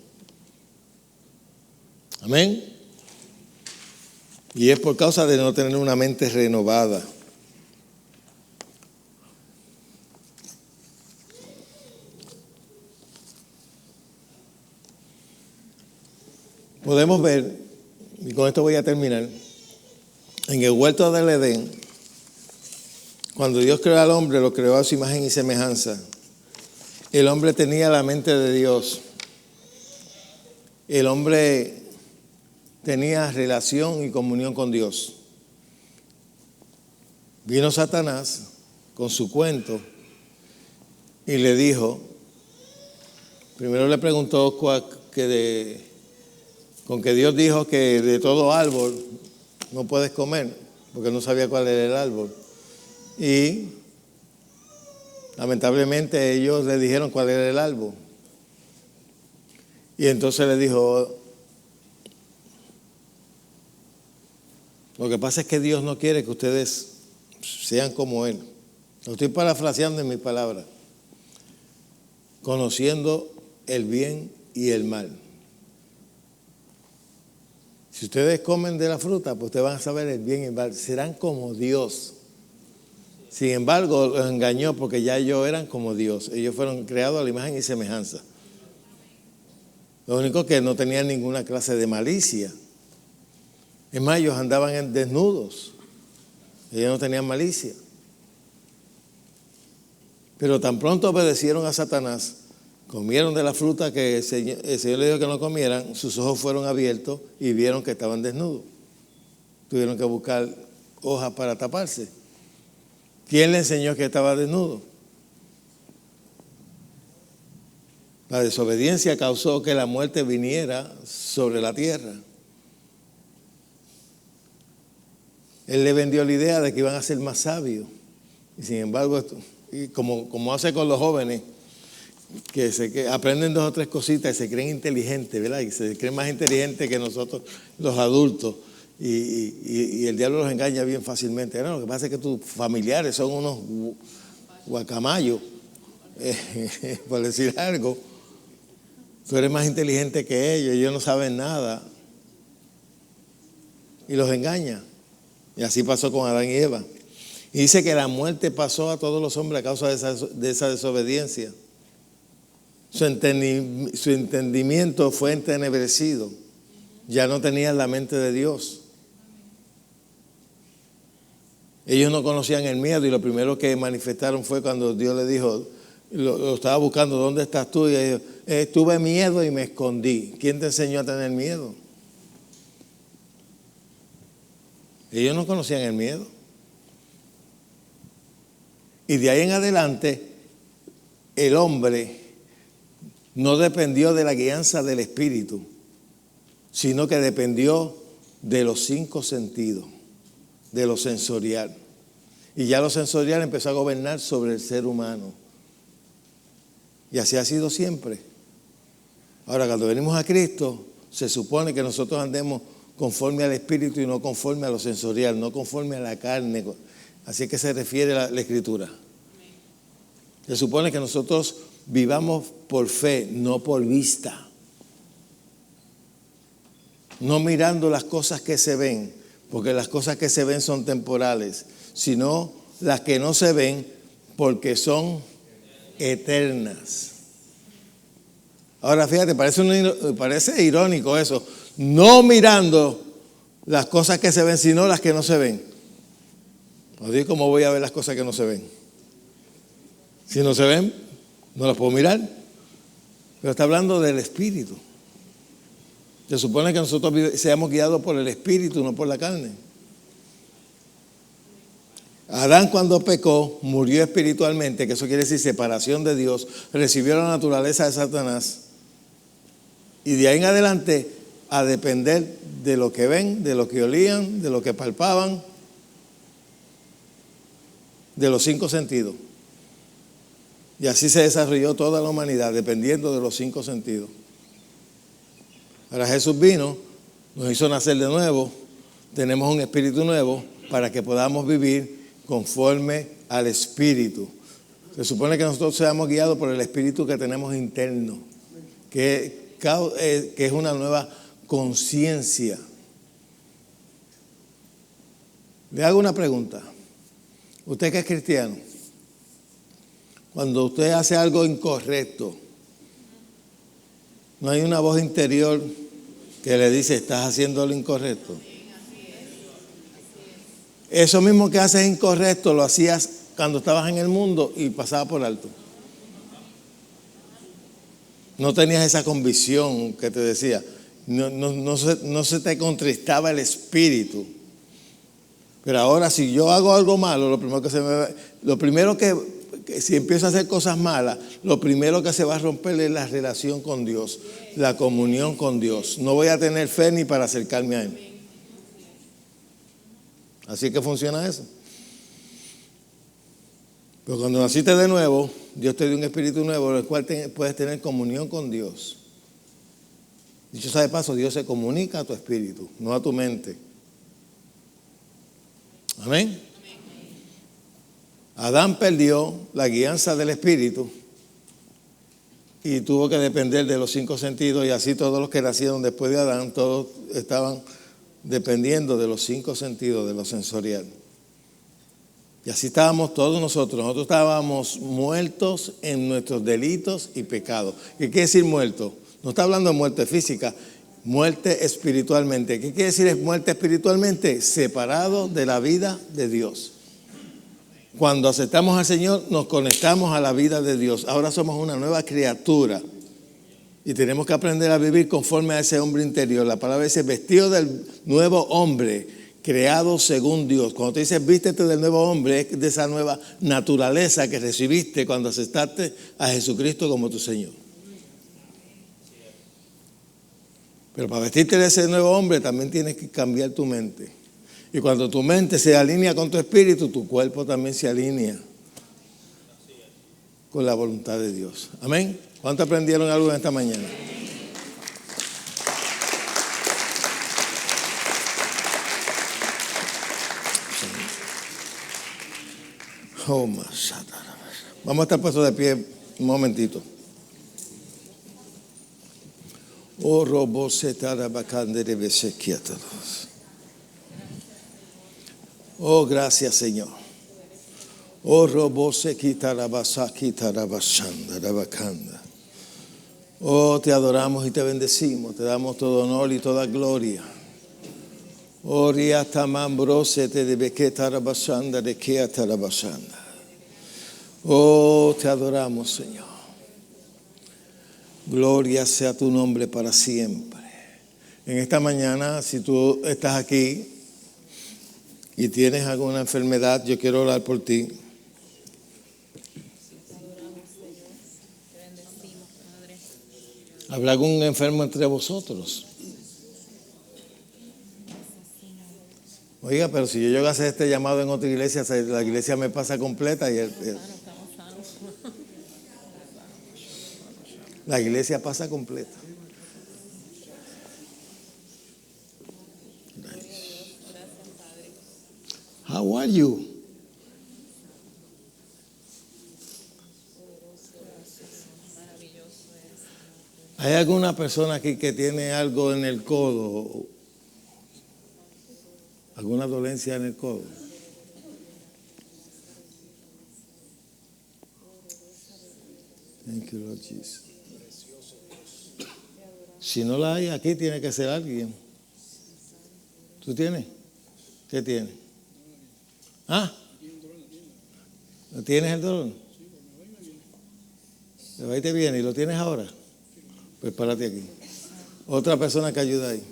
C: Amén. Y es por causa de no tener una mente renovada. Podemos ver, y con esto voy a terminar, en el huerto del Edén, cuando Dios creó al hombre, lo creó a su imagen y semejanza. El hombre tenía la mente de Dios. El hombre tenía relación y comunión con Dios. Vino Satanás con su cuento y le dijo, primero le preguntó con que Dios dijo que de todo árbol no puedes comer, porque no sabía cuál era el árbol. Y lamentablemente ellos le dijeron cuál era el árbol. Y entonces le dijo, Lo que pasa es que Dios no quiere que ustedes sean como Él. Lo estoy parafraseando en mis palabras. Conociendo el bien y el mal. Si ustedes comen de la fruta, pues ustedes van a saber el bien y el mal. Serán como Dios. Sin embargo, los engañó porque ya ellos eran como Dios. Ellos fueron creados a la imagen y semejanza. Lo único que no tenían ninguna clase de malicia. Es más, ellos andaban desnudos. Ellos no tenían malicia. Pero tan pronto obedecieron a Satanás, comieron de la fruta que el Señor les dijo que no comieran, sus ojos fueron abiertos y vieron que estaban desnudos. Tuvieron que buscar hojas para taparse. ¿Quién le enseñó que estaba desnudo? La desobediencia causó que la muerte viniera sobre la tierra. Él le vendió la idea de que iban a ser más sabios. Y sin embargo, como hace con los jóvenes, que aprenden 2 o 3 cositas y se creen inteligentes, ¿verdad? Y se creen más inteligentes que nosotros, los adultos. Y el diablo los engaña bien fácilmente. No, lo que pasa es que tus familiares son unos guacamayos, por decir algo. Tú eres más inteligente que ellos no saben nada. Y los engaña. Y así pasó con Adán y Eva. Y dice que la muerte pasó a todos los hombres a causa de esa desobediencia. Su entendimiento fue entenebrecido. Ya no tenían la mente de Dios. Ellos no conocían el miedo y lo primero que manifestaron fue cuando Dios le dijo, lo estaba buscando, ¿dónde estás tú? Y ellos, tuve miedo y me escondí. ¿Quién te enseñó a tener miedo? Ellos no conocían el miedo. Y de ahí en adelante, el hombre no dependió de la guianza del Espíritu, sino que dependió de los 5 sentidos, de lo sensorial. Y ya lo sensorial empezó a gobernar sobre el ser humano. Y así ha sido siempre. Ahora, cuando venimos a Cristo, se supone que nosotros andemos conforme al Espíritu y no conforme a lo sensorial, no conforme a la carne. Así es que se refiere la Escritura. Se supone que nosotros vivamos por fe, no por vista. No mirando las cosas que se ven, porque las cosas que se ven son temporales, sino las que no se ven porque son eternas. Ahora fíjate, parece irónico eso. No mirando las cosas que se ven, sino las que no se ven. Oye, ¿cómo voy a ver las cosas que no se ven? Si no se ven, no las puedo mirar. Pero está hablando del Espíritu. Se supone que nosotros seamos guiados por el Espíritu, no por la carne. Adán, cuando pecó, murió espiritualmente, que eso quiere decir separación de Dios, recibió la naturaleza de Satanás. Y de ahí en adelante, a depender de lo que ven, de lo que olían, de lo que palpaban, de los 5 sentidos. Y así se desarrolló toda la humanidad, dependiendo de los 5 sentidos. Ahora Jesús vino, nos hizo nacer de nuevo, tenemos un espíritu nuevo para que podamos vivir conforme al Espíritu. Se supone que nosotros seamos guiados por el Espíritu que tenemos interno, que es una nueva conciencia. Le hago una pregunta. Usted que es cristiano, cuando usted hace algo incorrecto, ¿no hay una voz interior que le dice, estás haciendo lo incorrecto? Eso mismo que haces incorrecto lo hacías cuando estabas en el mundo y pasaba por alto. No tenías esa convicción que te decía, no se te contristaba el espíritu. Pero ahora si yo hago algo malo, lo primero que si empiezo a hacer cosas malas, lo primero que se va a romper es la relación con Dios, la comunión con Dios. No voy a tener fe ni para acercarme a Él. Así que funciona eso. Pero cuando naciste de nuevo, Dios te dio un espíritu nuevo, en el cual puedes tener comunión con Dios. Dicho sea de paso, Dios se comunica a tu espíritu, no a tu mente. Amén. Adán perdió la guianza del Espíritu y tuvo que depender de los 5 sentidos, y así todos los que nacieron después de Adán, todos estaban dependiendo de los 5 sentidos, de lo sensorial. Y así estábamos todos nosotros. Nosotros estábamos muertos en nuestros delitos y pecados. ¿Qué quiere decir muerto? No está hablando de muerte física, muerte espiritualmente. ¿Qué quiere decir muerte espiritualmente? Separado de la vida de Dios. Cuando aceptamos al Señor, nos conectamos a la vida de Dios. Ahora somos una nueva criatura y tenemos que aprender a vivir conforme a ese hombre interior. La palabra dice vestido del nuevo hombre, creado según Dios. Cuando te dices vístete del nuevo hombre, es de esa nueva naturaleza que recibiste cuando aceptaste a Jesucristo como tu Señor. Pero para vestirte de ese nuevo hombre también tienes que cambiar tu mente. Y cuando tu mente se alinea con tu espíritu, tu cuerpo también se alinea con la voluntad de Dios. Amén. ¿Cuántos aprendieron algo en esta mañana? Oh, vamos a estar puestos de pie un momentito. Oh, robo se tarabacande besequiatados. Oh, gracias, Señor. Oh, robo se quitarabasaki tarabashanda rabacanda. Oh, te adoramos y te bendecimos. Te damos todo honor y toda gloria. Oh, riatamambrose te debequetarabashanda de queatarabashanda. Oh, te adoramos, Señor. Gloria sea tu nombre para siempre. En esta mañana, si tú estás aquí y tienes alguna enfermedad, yo quiero orar por ti. ¿Habrá algún enfermo entre vosotros? Oiga, pero si yo llego a hacer este llamado en otra iglesia, la iglesia me pasa completa y la iglesia pasa completa. How are you? ¿Hay alguna persona aquí que tiene algo en el codo? ¿Alguna dolencia en el codo? Thank you, Lord Jesus. Si no la hay aquí, tiene que ser alguien. ¿Tú tienes? ¿Qué tienes? ¿Ah? ¿No tienes el dolor? ¿Te va a irte bien y lo tienes ahora? Pues párate aquí. Otra persona que ayuda ahí.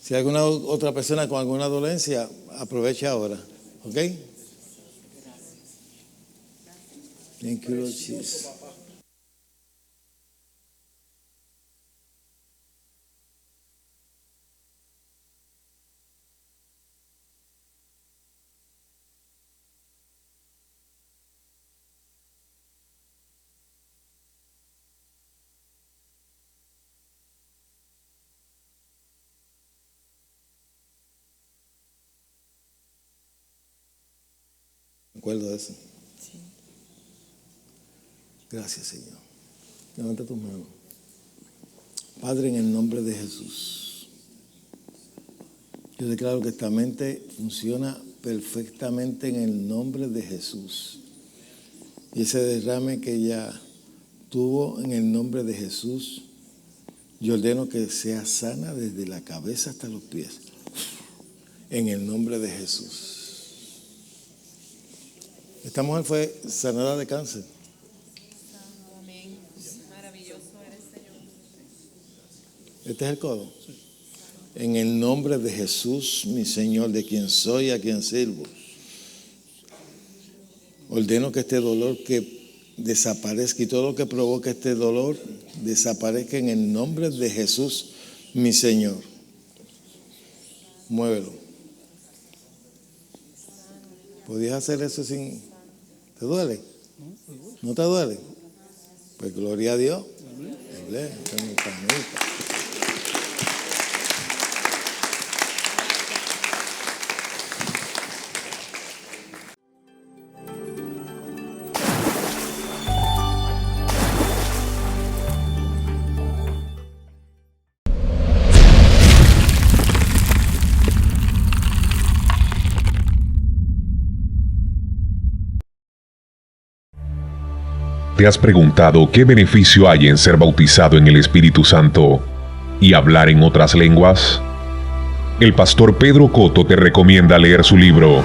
C: Si hay alguna otra persona con alguna dolencia, aprovecha ahora. ¿Ok? Thank you, Lord Jesus. ¿Me acuerdo de eso?
B: Sí.
C: Gracias, Señor. Levanta tus manos. Padre, en el nombre de Jesús, yo declaro que esta mente funciona perfectamente en el nombre de Jesús. Y ese derrame que ella tuvo en el nombre de Jesús, yo ordeno que sea sana desde la cabeza hasta los pies. En el nombre de Jesús. Esta mujer fue sanada de cáncer.
B: Amén. Maravilloso eres, Señor.
C: Este es el codo. En el nombre de Jesús, mi Señor, de quien soy, a quien sirvo, ordeno que este dolor que desaparezca y todo lo que provoque este dolor desaparezca en el nombre de Jesús, mi Señor. Muévelo. ¿Podías hacer eso sin... ¿Te duele? ¿No te duele? Pues gloria a Dios.
D: ¿Te has preguntado qué beneficio hay en ser bautizado en el Espíritu Santo y hablar en otras lenguas? El pastor Pedro Cotto te recomienda leer su libro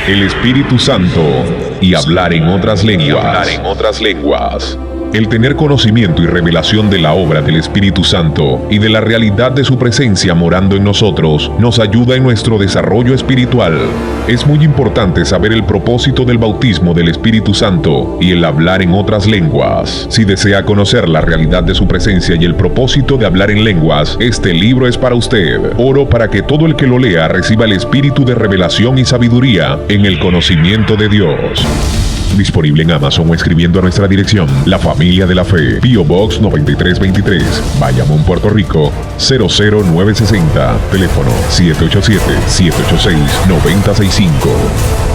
D: El Espíritu Santo y hablar en otras lenguas. El tener conocimiento y revelación de la obra del Espíritu Santo y de la realidad de su presencia morando en nosotros nos ayuda en nuestro desarrollo espiritual. Es muy importante saber el propósito del bautismo del Espíritu Santo y el hablar en otras lenguas. Si desea conocer la realidad de su presencia y el propósito de hablar en lenguas, este libro es para usted. Oro para que todo el que lo lea reciba el espíritu de revelación y sabiduría en el conocimiento de Dios. Disponible en Amazon o escribiendo a nuestra dirección: La Familia de la Fe, P.O. Box 9323, Bayamón, Puerto Rico 00960. Teléfono 787-786-9065.